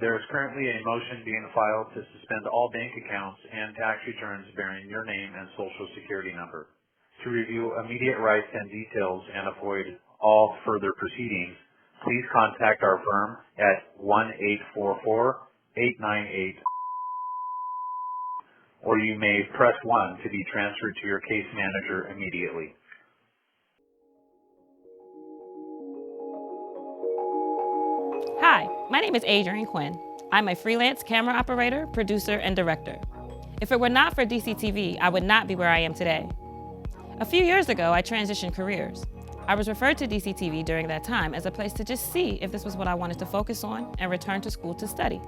There is currently a motion being filed to suspend all bank accounts and tax returns bearing your name and social security number. To review immediate rights and details and avoid all further proceedings, please contact our firm at 1-844-898, or you may press 1 to be transferred to your case manager immediately.
Hi, my name is Adrian Quinn. I'm a freelance camera operator, producer, and director. If it were not for DCTV, I would not be where I am today. A few years ago, I transitioned careers. I was referred to DCTV during that time as a place to just see if this was what I wanted to focus on and return to school to study.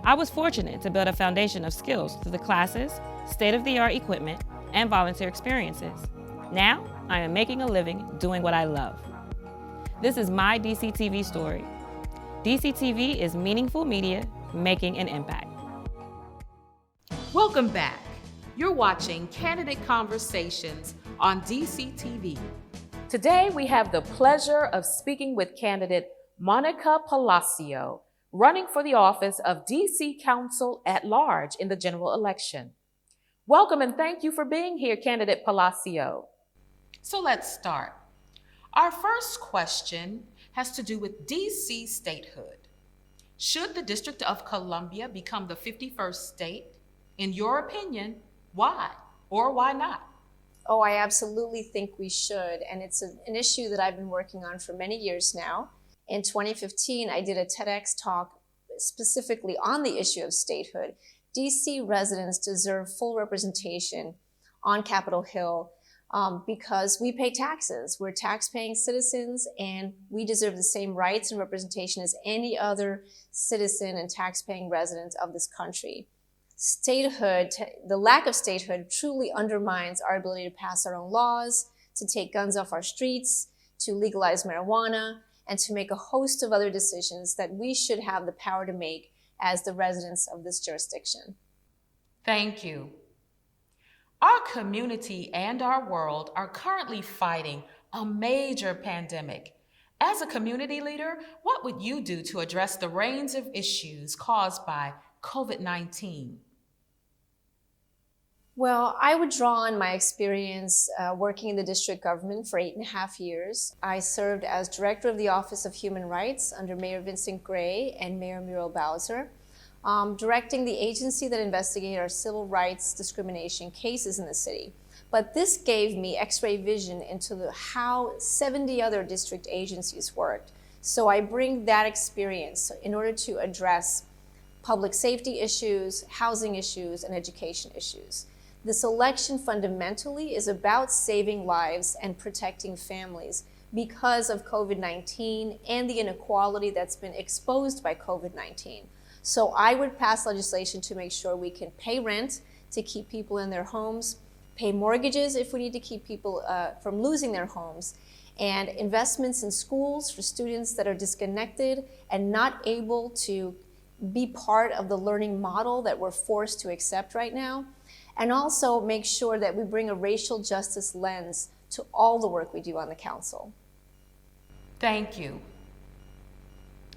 I was fortunate to build a foundation of skills through the classes, state-of-the-art equipment, and volunteer experiences. Now, I am making a living doing what I love. This is my DCTV story. DCTV is meaningful media making an impact.
Welcome back. You're watching Candidate Conversations on DCTV. Today, we have the pleasure of speaking with candidate Monica Palacio, running for the office of DC Council at Large in the general election. Welcome and thank you for being here, candidate Palacio. So let's start. Our first question has to do with DC statehood. Should the District of Columbia become the 51st state? In your opinion, why or why not?
Oh, I absolutely think we should, and it's an issue that I've been working on for many years now. In 2015, I did a TEDx talk specifically on the issue of statehood. DC residents deserve full representation on Capitol Hill because we pay taxes. We're tax-paying citizens, and we deserve the same rights and representation as any other citizen and tax-paying resident of this country. Statehood, the lack of statehood truly undermines our ability to pass our own laws, to take guns off our streets, to legalize marijuana, and to make a host of other decisions that we should have the power to make as the residents of this jurisdiction.
Thank you. Our community and our world are currently fighting a major pandemic. As a community leader, what would you do to address the range of issues caused by COVID-19?
Well, I would draw on my experience working in the district government for 8.5 years. I served as director of the Office of Human Rights under Mayor Vincent Gray and Mayor Muriel Bowser, directing the agency that investigated our civil rights discrimination cases in the city. But this gave me x-ray vision into how 70 other district agencies worked. So I bring that experience in order to address public safety issues, housing issues, and education issues. This election fundamentally is about saving lives and protecting families because of COVID-19 and the inequality that's been exposed by COVID-19. So I would pass legislation to make sure we can pay rent to keep people in their homes, pay mortgages if we need to keep people from losing their homes, and investments in schools for students that are disconnected and not able to be part of the learning model that we're forced to accept right now, and also make sure that we bring a racial justice lens to all the work we do on the council.
Thank you.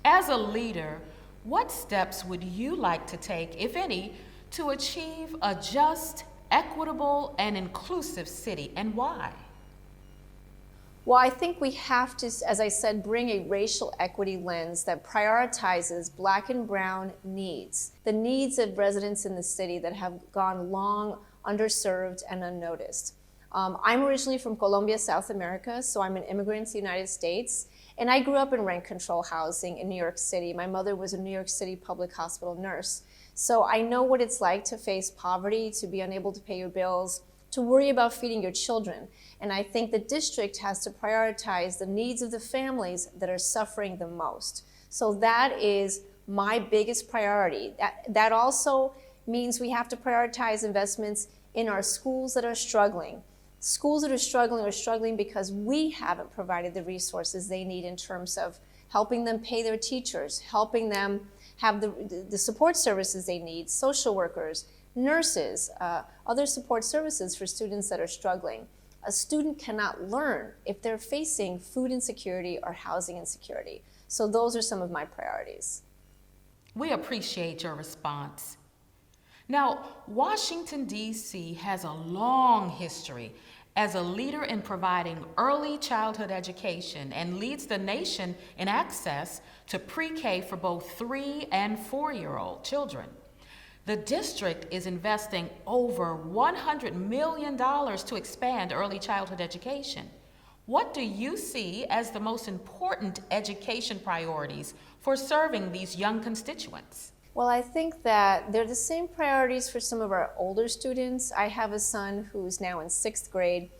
As a leader, what steps would you like to take, if any, to achieve a just, equitable, and inclusive city, and why?
Well, I think we have to, as I said, bring a racial equity lens that prioritizes Black and brown needs, the needs of residents in the city that have gone long underserved and unnoticed. I'm originally from Colombia, South America, so I'm an immigrant to the United States, and I grew up in rent control housing in New York City. My mother was a New York City public hospital nurse, so I know what it's like to face poverty, to be unable to pay your bills, to worry about feeding your children. And I think the district has to prioritize the needs of the families that are suffering the most. So that is my biggest priority. That also means we have to prioritize investments in our schools that are struggling. Schools that are struggling because we haven't provided the resources they need in terms of helping them pay their teachers, helping them have the support services they need, social workers, nurses, other support services for students that are struggling. A student cannot learn if they're facing food insecurity or housing insecurity. So those are some of my priorities.
We appreciate your response. Now, Washington, D.C. has a long history as a leader in providing early childhood education and leads the nation in access to pre-K for both 3- and 4-year-old children. The district is investing over $100 million to expand early childhood education. What do you see as the most important education priorities for serving these young constituents?
Well, I think that they're the same priorities for some of our older students. I have a son who's now in 6th grade,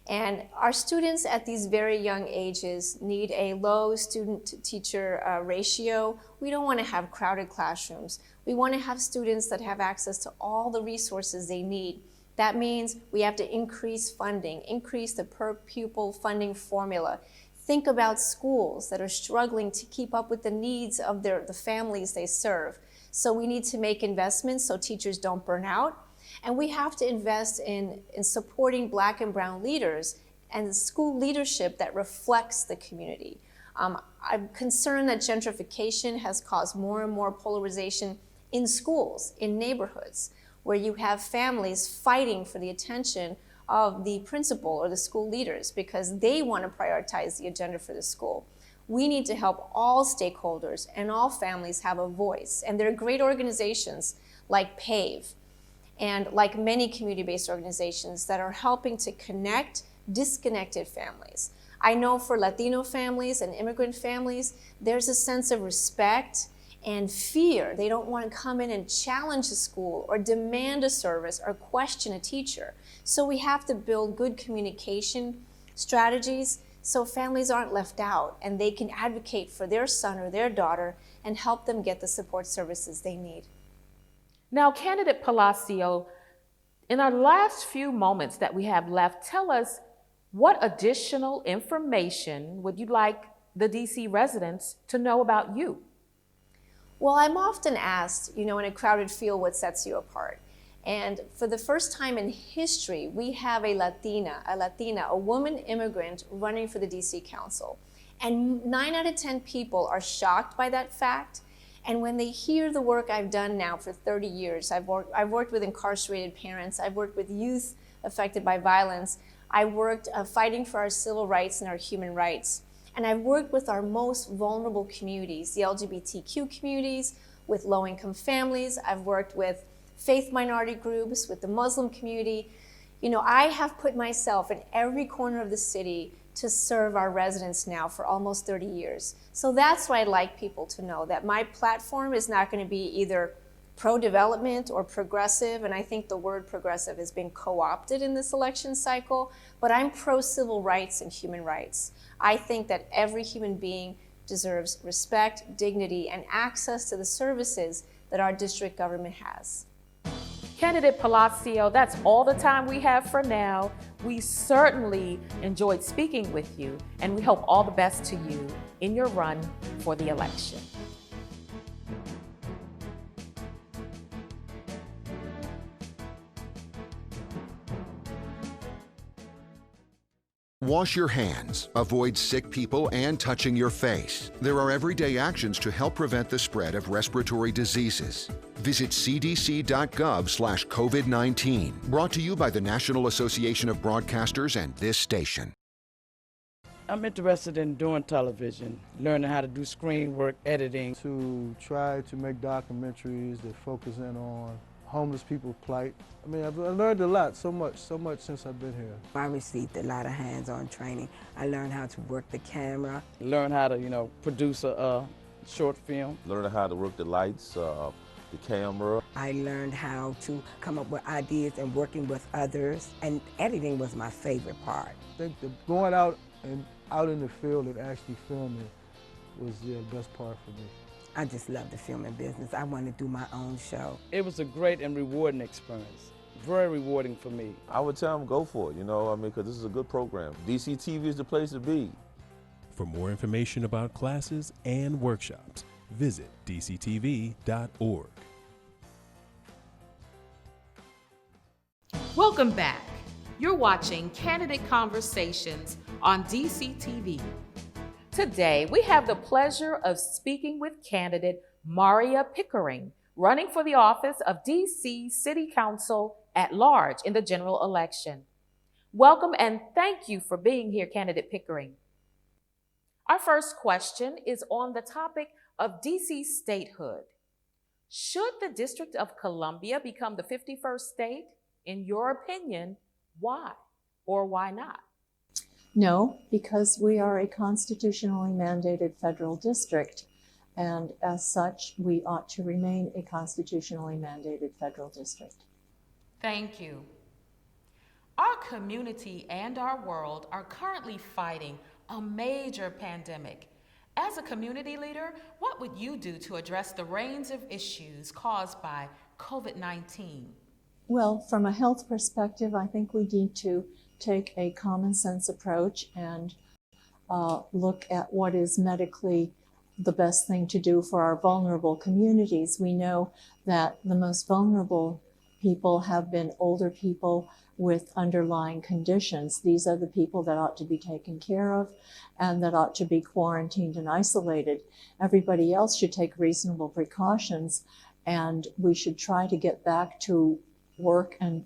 and our students at these very young ages need a low student-to-teacher ratio. We don't want to have crowded classrooms. We want to have students that have access to all the resources they need. That means we have to increase funding, increase the per pupil funding formula. Think about schools that are struggling to keep up with the needs of the families they serve. So we need to make investments so teachers don't burn out. And we have to invest in supporting Black and brown leaders and school leadership that reflects the community. I'm concerned that gentrification has caused more and more polarization in schools, in neighborhoods, where you have families fighting for the attention of the principal or the school leaders because they want to prioritize the agenda for the school. We need to help all stakeholders and all families have a voice. And there are great organizations like PAVE and like many community-based organizations that are helping to connect disconnected families. I know for Latino families and immigrant families, there's a sense of respect and fear. They don't want to come in and challenge a school or demand a service or question a teacher. So we have to build good communication strategies so families aren't left out and they can advocate for their son or their daughter and help them get the support services they need.
Now, candidate Palacio, in our last few moments that we have left, tell us what additional information would you like the DC residents to know about you?
Well, I'm often asked, in a crowded field, what sets you apart? And for the first time in history, we have a Latina, a woman immigrant running for the DC Council. And 9 out of 10 people are shocked by that fact. And when they hear the work I've done now for 30 years, I've worked with incarcerated parents, I've worked with youth affected by violence, I worked fighting for our civil rights and our human rights. And I've worked with our most vulnerable communities, the LGBTQ communities, with low-income families. I've worked with faith minority groups, with the Muslim community. I have put myself in every corner of the city to serve our residents now for almost 30 years. So that's why I'd like people to know, that my platform is not going to be either pro-development or progressive, and I think the word progressive has been co-opted in this election cycle, but I'm pro-civil rights and human rights. I think that every human being deserves respect, dignity, and access to the services that our district government has.
Candidate Palacio, that's all the time we have for now. We certainly enjoyed speaking with you, and we hope all the best to you in your run for the election.
Wash your hands, avoid sick people and touching your face. There are everyday actions to help prevent the spread of respiratory diseases. Visit cdc.gov/COVID-19. Brought to you by the National Association of Broadcasters and this station.
I'm interested in doing television, learning how to do screen work, editing.
To try to make documentaries that focus in on homeless people's plight. I mean, I've learned a lot, so much since I've been here.
I received a lot of hands-on training. I learned how to work the camera.
Learn how to, produce a short film.
Learn how to work the lights, the camera.
I learned how to come up with ideas and working with others, and editing was my favorite part.
I think going out in the field and actually filming was the best part for me.
I just love the filming business. I want to do my own show.
It was a great and rewarding experience. Very rewarding for me.
I would tell them go for it, because this is a good program. DC TV is the place to be.
For more information about classes and workshops, visit dctv.org.
Welcome back. You're watching Candidate Conversations on DC TV. Today, we have the pleasure of speaking with candidate Marya Pickering, running for the office of DC City Council at large in the general election. Welcome and thank you for being here, candidate Pickering. Our first question is on the topic of DC statehood. Should the District of Columbia become the 51st state? In your opinion, why or why not?
No, because we are a constitutionally mandated federal district, and as such, we ought to remain a constitutionally mandated federal district.
Thank you. Our community and our world are currently fighting a major pandemic. As a community leader, what would you do to address the range of issues caused by COVID-19?
Well, from a health perspective, I think we need to take a common sense approach and look at what is medically the best thing to do for our vulnerable communities. We know that the most vulnerable people have been older people, with underlying conditions. These are the people that ought to be taken care of and that ought to be quarantined and isolated. Everybody else should take reasonable precautions, and we should try to get back to work and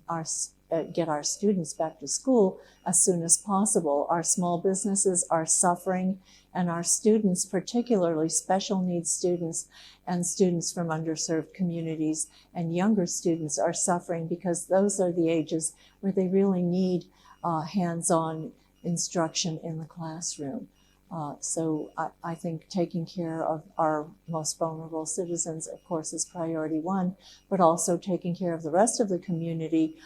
get our students back to school as soon as possible. Our small businesses are suffering, and our students, particularly special needs students and students from underserved communities and younger students, are suffering because those are the ages where they really need hands-on instruction in the classroom. So I think taking care of our most vulnerable citizens, of course, is priority one, but also taking care of the rest of the community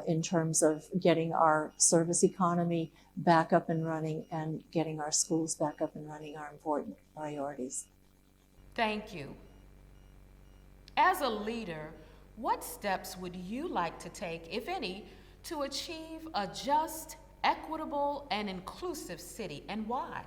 in terms of getting our service economy back up and running and getting our schools back up and running are important priorities.
Thank you. As a leader, what steps would you like to take, if any, to achieve a just, equitable, and inclusive city, and why?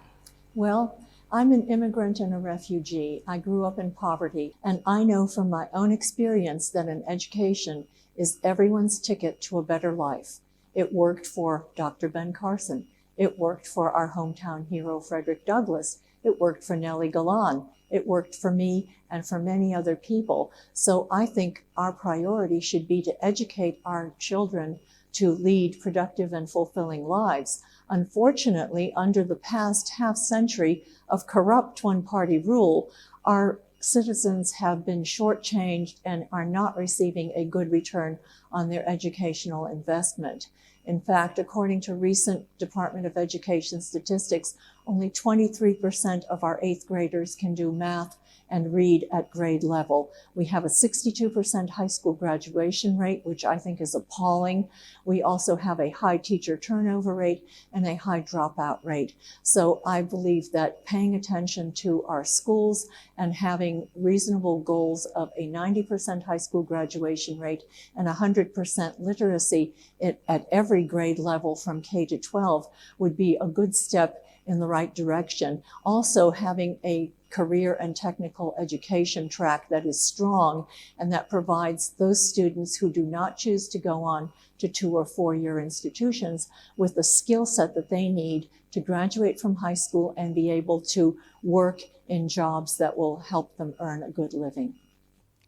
Well, I'm an immigrant and a refugee. I grew up in poverty, and I know from my own experience that an education is everyone's ticket to a better life. It worked for Dr. Ben Carson. It worked for our hometown hero, Frederick Douglass. It worked for Nellie Galan. It worked for me and for many other people. So I think our priority should be to educate our children to lead productive and fulfilling lives. Unfortunately, under the past half century of corrupt one-party rule, our citizens have been shortchanged and are not receiving a good return on their educational investment. In fact, according to recent Department of Education statistics, only 23% of our 8th graders can do math and read at grade level. We have a 62% high school graduation rate, which I think is appalling. We also have a high teacher turnover rate and a high dropout rate. So I believe that paying attention to our schools and having reasonable goals of a 90% high school graduation rate and 100% literacy at every grade level from K to 12 would be a good step in the right direction. Also, having a career and technical education track that is strong and that provides those students who do not choose to go on to 2 or 4 year institutions with the skill set that they need to graduate from high school and be able to work in jobs that will help them earn a good living.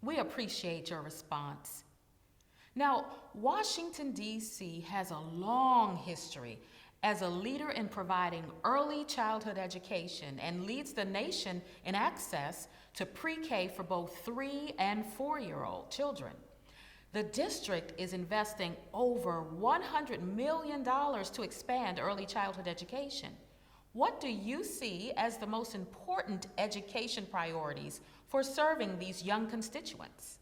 We appreciate your response. Now, Washington, D.C. has a long history as a leader in providing early childhood education and leads the nation in access to pre-K for both 3 and 4-year-old children. The district is investing over $100 million to expand early childhood education. What do you see as the most important education priorities for serving these young constituents?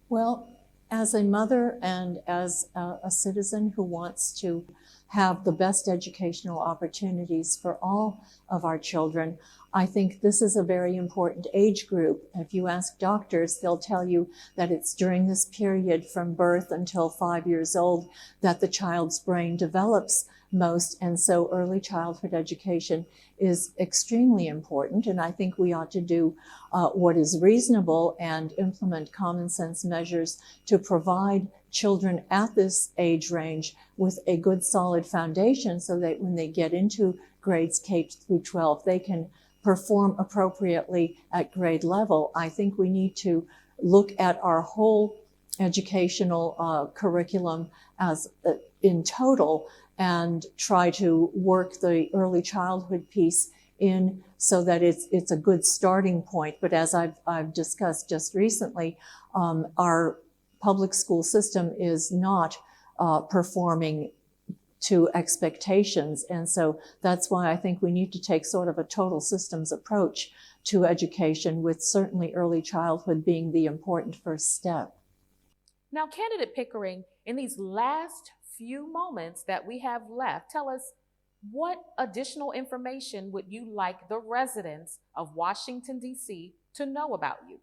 Well, as a mother and as a citizen who wants to have the best educational opportunities for all of our children, I think this is a very important age group. If you ask doctors, they'll tell you that it's during this period from birth until 5 years old that the child's brain develops most, and so early childhood education is extremely important, and I think we ought to do what is reasonable and implement common sense measures to provide children at this age range with a good solid foundation so that when they get into grades K through 12, they can perform appropriately at grade level. I think we need to look at our whole educational curriculum as in total and try to work the early childhood piece in so that it's a good starting point. But as I've discussed just recently, our public school system is not performing to expectations. And so that's why I think we need to take sort of a total systems approach to education, with certainly early childhood being the important first step.
Now, Candidate Pickering, in these last few moments that we have left, tell us, what additional information would you like the residents of Washington, D.C. to know about you?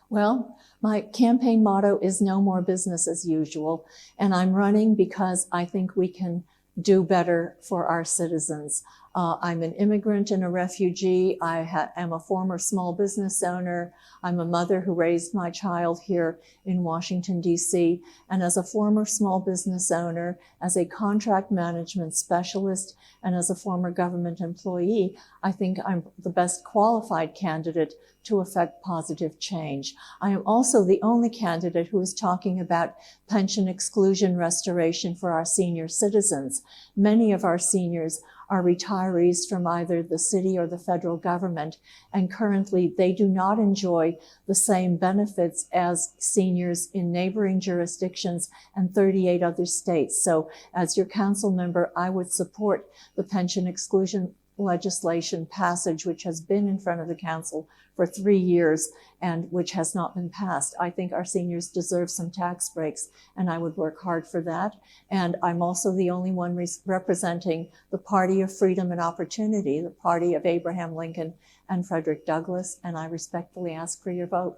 Well, my campaign motto is no more business as usual, and I'm running because I think we can do better for our citizens. I'm an immigrant and a refugee. I am a former small business owner. I'm a mother who raised my child here in Washington, D.C. And as a former small business owner, as a contract management specialist, and as a former government employee, I think I'm the best qualified candidate to effect positive change. I am also the only candidate who is talking about pension exclusion restoration for our senior citizens. Many of our seniors are retirees from either the city or the federal government, and currently they do not enjoy the same benefits as seniors in neighboring jurisdictions and 38 other states. So as your council member, I would support the pension exclusion legislation passage, which has been in front of the council for 3 years and which has not been passed. I think our seniors deserve some tax breaks, and I would work hard for that. And I'm also the only one representing the Party of Freedom and Opportunity, the party of Abraham Lincoln and Frederick Douglass, and I respectfully ask for your vote.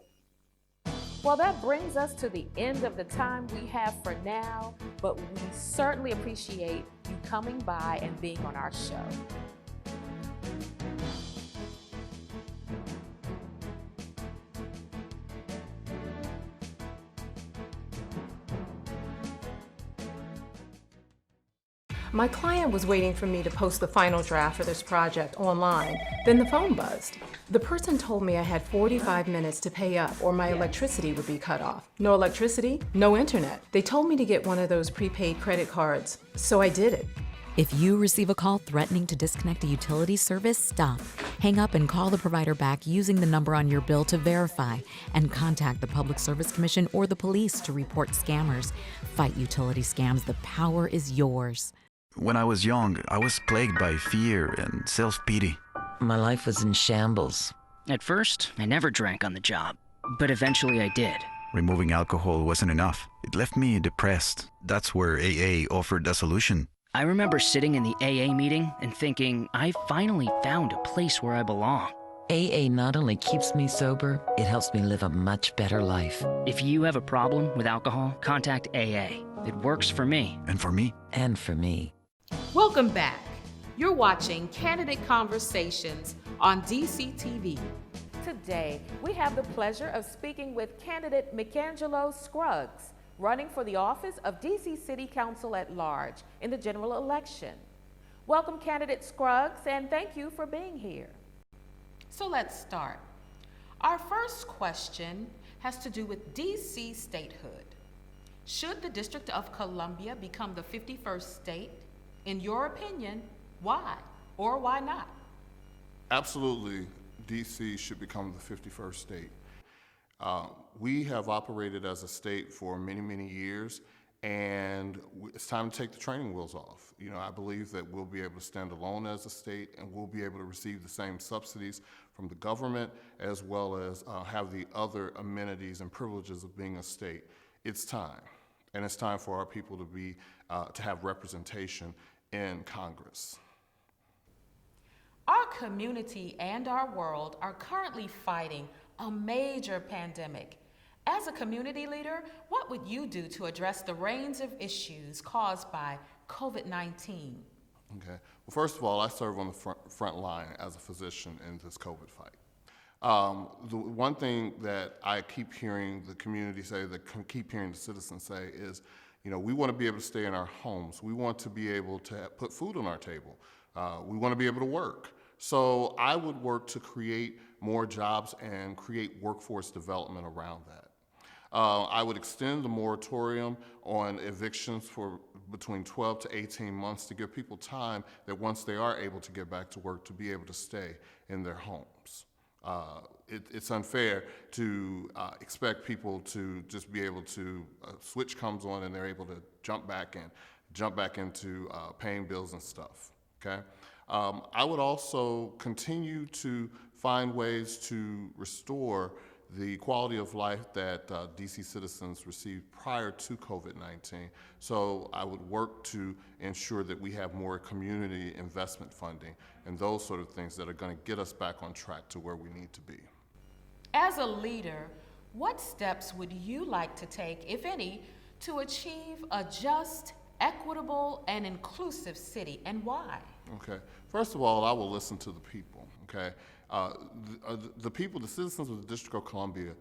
Well, that brings us to the end of the time we have for now, but we certainly appreciate you coming by and being on our show.
My client was waiting for me to post the final draft for this project online. Then the phone buzzed. The person told me I had 45 minutes to pay up or my electricity would be cut off. No electricity, no internet. They told me to get one of those prepaid credit cards, so I did it.
If you receive a call threatening to disconnect a utility service, stop. Hang up and call the provider back using the number on your bill to verify, and contact the Public Service Commission or the police to report scammers. Fight utility scams. The power is yours.
When I was young, I was plagued by fear and self-pity.
My life was in shambles.
At first, I never drank on the job, but eventually I did.
Removing alcohol wasn't enough. It left me depressed. That's where AA offered a solution.
I remember sitting in the AA meeting and thinking, I finally found a place where I belong.
AA not only keeps me sober, it helps me live a much better life.
If you have a problem with alcohol, contact AA. It works for me.
And for me.
And for me.
Welcome back. You're watching Candidate Conversations on DCTV. Today, we have the pleasure of speaking with candidate Michangelo Scruggs, running for the office of DC City Council at large in the general election. Welcome, candidate Scruggs, and thank you for being here. So let's start. Our first question has to do with DC statehood. Should the District of Columbia become the 51st state? In your opinion, why or why not?
Absolutely, DC should become the 51st state. We have operated as a state for many, many years, and it's time to take the training wheels off. You know, I believe that we'll be able to stand alone as a state, and we'll be able to receive the same subsidies from the government, as well as have the other amenities and privileges of being a state. It's time, and it's time for our people to be to have representation in Congress.
Our community and our world are currently fighting a major pandemic. As a community leader, what would you do to address the range of issues caused by COVID-19?
Okay. Well, first of all, I serve on the front line as a physician in this COVID fight. The one thing that I keep hearing the community say, that keep hearing the citizens say is, you know, we want to be able to stay in our homes. We want to be able to put food on our table. We want to be able to work. So I would work to create more jobs and create workforce development around that. I would extend the moratorium on evictions for between 12 to 18 months to give people time that once they are able to get back to work to be able to stay in their homes. It's unfair to expect people to just be able to, a switch comes on and they're able to jump back into paying bills and stuff, okay? I would also continue to find ways to restore the quality of life that DC citizens received prior to COVID-19. So I would work to ensure that we have more community investment funding and those sort of things that are going to get us back on track to where we need to be.
As a leader, what steps would you like to take, if any, to achieve a just, equitable, and inclusive city, and why?
Okay. First of all, I will listen to the people. Okay. The people, the citizens of the District of Columbia,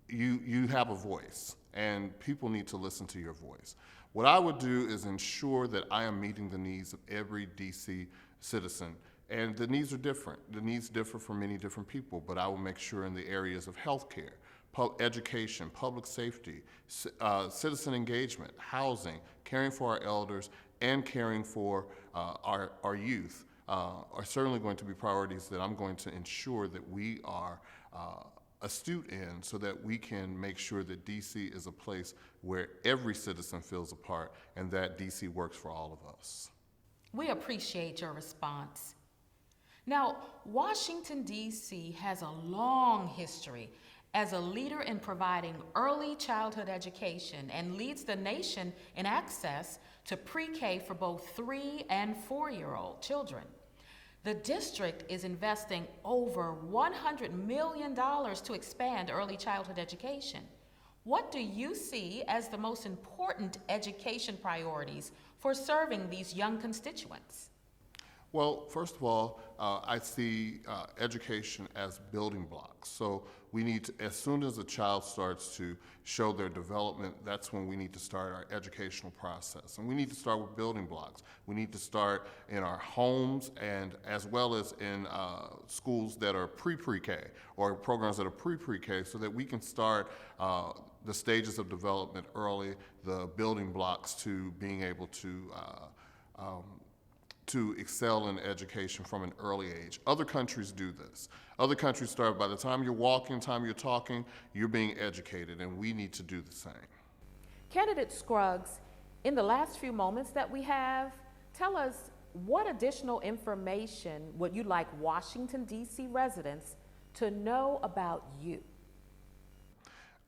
you have a voice, and people need to listen to your voice. What I would do is ensure that I am meeting the needs of every DC citizen. And the needs are different. The needs differ for many different people, but I will make sure in the areas of healthcare, education, public safety, citizen engagement, housing, caring for our elders, and caring for our youth are certainly going to be priorities that I'm going to ensure that we are astute in, so that we can make sure that DC is a place where every citizen feels a part and that DC works for all of us.
We appreciate your response. Now, Washington, D.C. has a long history as a leader in providing early childhood education and leads the nation in access to pre-K for both 3- and 4-year-old children. The district is investing over $100 million to expand early childhood education. What do you see as the most important education priorities for serving these young constituents?
Well, first of all, I see education as building blocks. So we need to, as soon as a child starts to show their development, that's when we need to start our educational process. And we need to start with building blocks. We need to start in our homes, and as well as in schools that are pre-K or programs that are pre-K, so that we can start the stages of development early, the building blocks to being able to excel in education from an early age. Other countries do this. Other countries start by the time you're walking, time you're talking, you're being educated, and we need to do the same.
Candidate Scruggs, in the last few moments that we have, tell us what additional information would you like Washington, D.C. residents to know about you?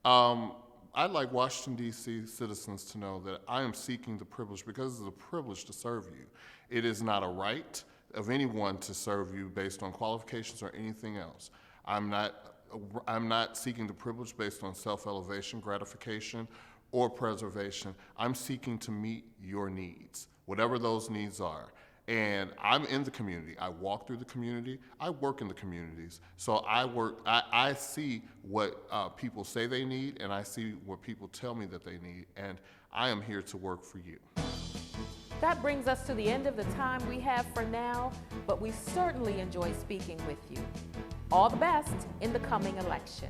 I'd like Washington, D.C. citizens to know that I am seeking the privilege, because it's a privilege to serve you. It is not a right of anyone to serve you based on qualifications or anything else. I'm not seeking the privilege based on self-elevation, gratification, or preservation. I'm seeking to meet your needs, whatever those needs are. And I'm in the community. I walk through the community. I work in the communities. So I see what people say they need, and I see what people tell me that they need, and I am here to work for you.
That brings us to the end of the time we have for now, but we certainly enjoy speaking with you. All the best in the coming election.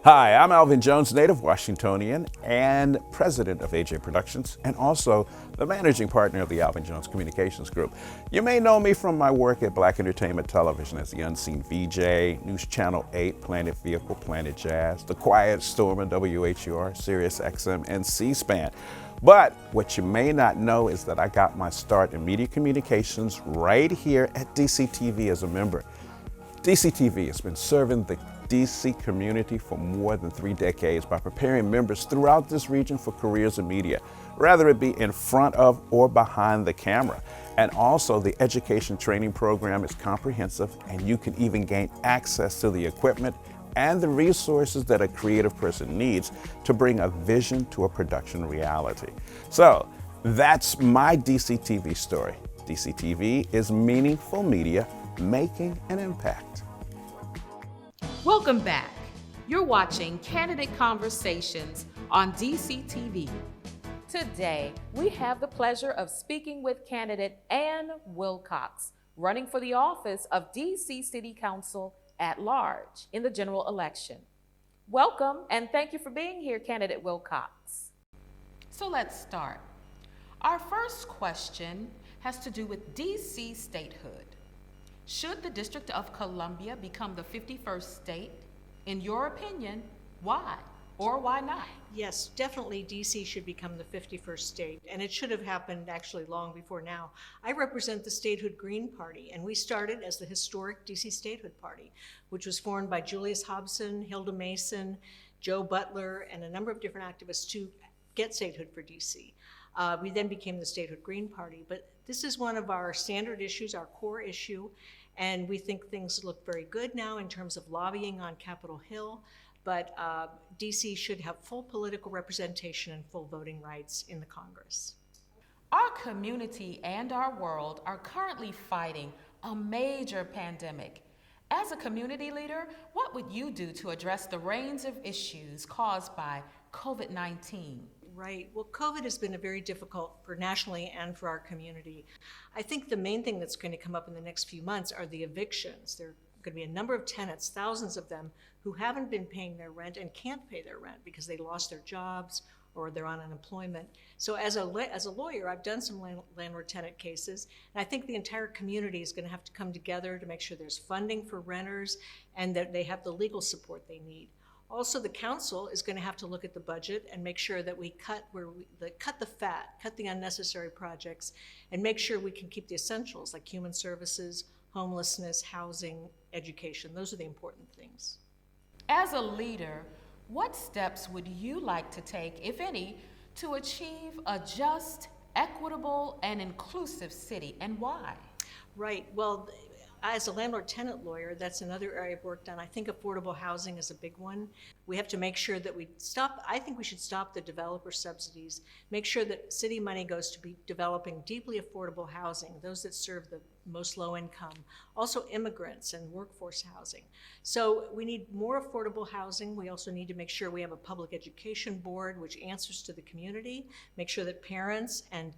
Hi, I'm Alvin Jones, native Washingtonian and president of AJ Productions, and also the managing partner of the Alvin Jones Communications Group. You may know me from my work at Black Entertainment Television as the Unseen VJ, News Channel 8, Planet Vehicle, Planet Jazz, The Quiet Storm on WHUR, Sirius XM, and C-SPAN. But what you may not know is that I got my start in media communications right here at DCTV as a member. DCTV has been serving the DC community for more than 3 decades by preparing members throughout this region for careers in media, whether it be in front of or behind the camera. And also the education training program is comprehensive, and you can even gain access to the equipment and the resources that a creative person needs to bring a vision to a production reality. So that's my DCTV story. DCTV is meaningful media making an impact.
Welcome back. You're watching Candidate Conversations on DCTV. Today, we have the pleasure of speaking with candidate Jeanne Wilcox, running for the office of DC City Council at large in the general election. Welcome, and thank you for being here, candidate Wilcox. So let's start. Our first question has to do with DC statehood. Should the District of Columbia become the 51st state? In your opinion, why or why not?
Yes, definitely DC should become the 51st state, and it should have happened actually long before now. I represent the Statehood Green Party, and we started as the historic DC Statehood Party, which was formed by Julius Hobson, Hilda Mason, Joe Butler, and a number of different activists to get statehood for DC. We then became the Statehood Green Party, but this is one of our standard issues, our core issue, and we think things look very good now in terms of lobbying on Capitol Hill, but DC should have full political representation and full voting rights in the Congress.
Our community and our world are currently fighting a major pandemic. As a community leader, what would you do to address the range of issues caused by COVID-19?
Right. Well, COVID has been very difficult for nationally and for our community. I think the main thing that's going to come up in the next few months are the evictions. There are going to be a number of tenants, thousands of them, who haven't been paying their rent and can't pay their rent because they lost their jobs or they're on unemployment. So as a lawyer, I've done some landlord-tenant cases, and I think the entire community is going to have to come together to make sure there's funding for renters and that they have the legal support they need. Also, the council is going to have to look at the budget and make sure that we cut the fat, cut the unnecessary projects, and make sure we can keep the essentials like human services, homelessness, housing, education. Those are the important things.
As a leader, what steps would you like to take, if any, to achieve a just, equitable, and inclusive city, and why?
Right. Well, as a landlord-tenant lawyer, that's another area I've worked on. I think affordable housing is a big one. We have to make sure that I think we should stop the developer subsidies, make sure that city money goes to be developing deeply affordable housing, those that serve the most low income, also immigrants and workforce housing. So we need more affordable housing. We also need to make sure we have a public education board which answers to the community, make sure that parents and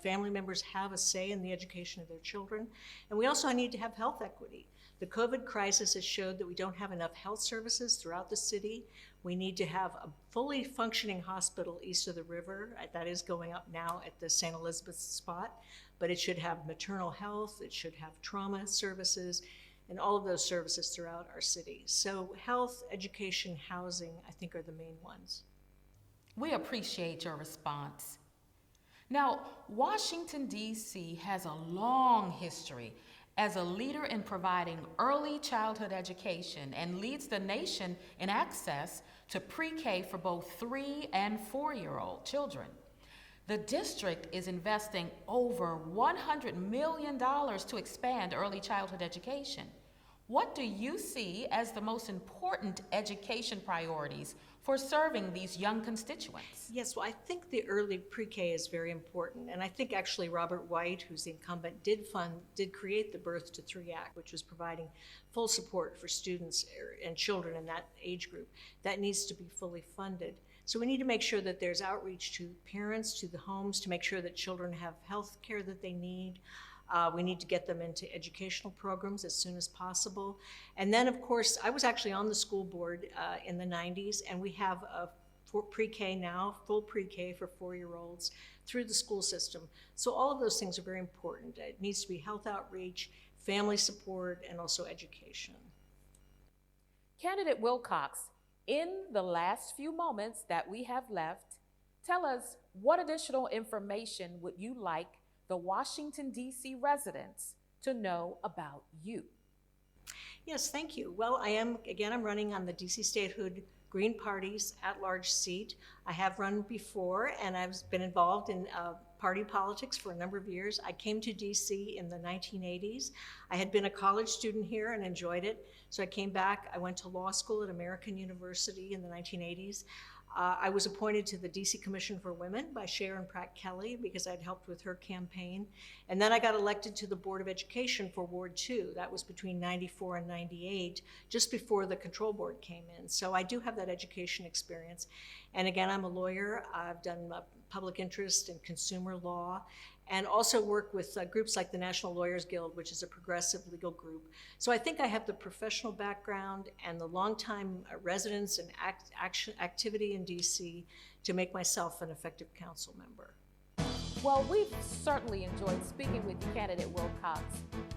family members have a say in the education of their children. And we also need to have health equity. The COVID crisis has showed that we don't have enough health services throughout the city. We need to have a fully functioning hospital east of the river. That is going up now at the St. Elizabeth spot, but it should have maternal health, it should have trauma services, and all of those services throughout our city. So health, education, housing, I think are the main ones.
We appreciate your response. Now, Washington, D.C. has a long history as a leader in providing early childhood education and leads the nation in access to pre-K for both 3- and 4-year-old children. The district is investing over $100 million to expand early childhood education. What do you see as the most important education priorities for serving these young constituents?
Yes, well, I think the early pre-K is very important. And I think actually Robert White, who's the incumbent, did create the Birth to 3 Act, which was providing full support for students and children in that age group. That needs to be fully funded. So we need to make sure that there's outreach to parents, to the homes, to make sure that children have health care that they need. We need to get them into educational programs as soon as possible. And then, of course, I was actually on the school board in the 90s, and we have a pre-K now, full pre-K for 4-year-olds through the school system. So all of those things are very important. It needs to be health outreach, family support, and also education.
Candidate Wilcox, in the last few moments that we have left, tell us what additional information would you like the Washington, D.C. residents to know about you?
Yes, thank you. Well, I'm running on the D.C. Statehood Green Party's at-large seat. I have run before, and I've been involved in party politics for a number of years. I came to D.C. in the 1980s. I had been a college student here and enjoyed it, so I came back. I went to law school at American University in the 1980s. I was appointed to the DC Commission for Women by Sharon Pratt Kelly because I'd helped with her campaign. And then I got elected to the Board of Education for Ward 2. That was between 94 and 98, just before the control board came in. So I do have that education experience. And again, I'm a lawyer. I've done public interest and consumer law, and also work with groups like the National Lawyers Guild, which is a progressive legal group. So I think I have the professional background and the longtime residence and activity in DC to make myself an effective council member.
Well, we've certainly enjoyed speaking with you, Candidate Wilcox.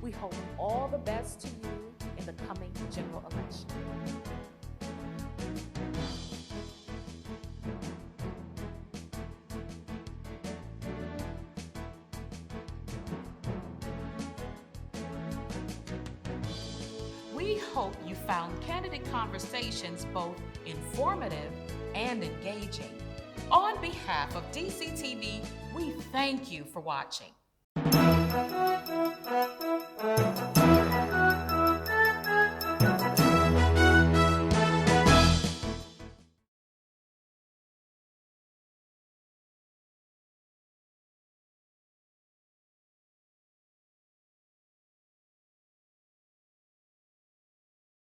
We hope all the best to you in the coming general election. We hope you found candidate conversations both informative and engaging. On behalf of DCTV, we thank you for watching.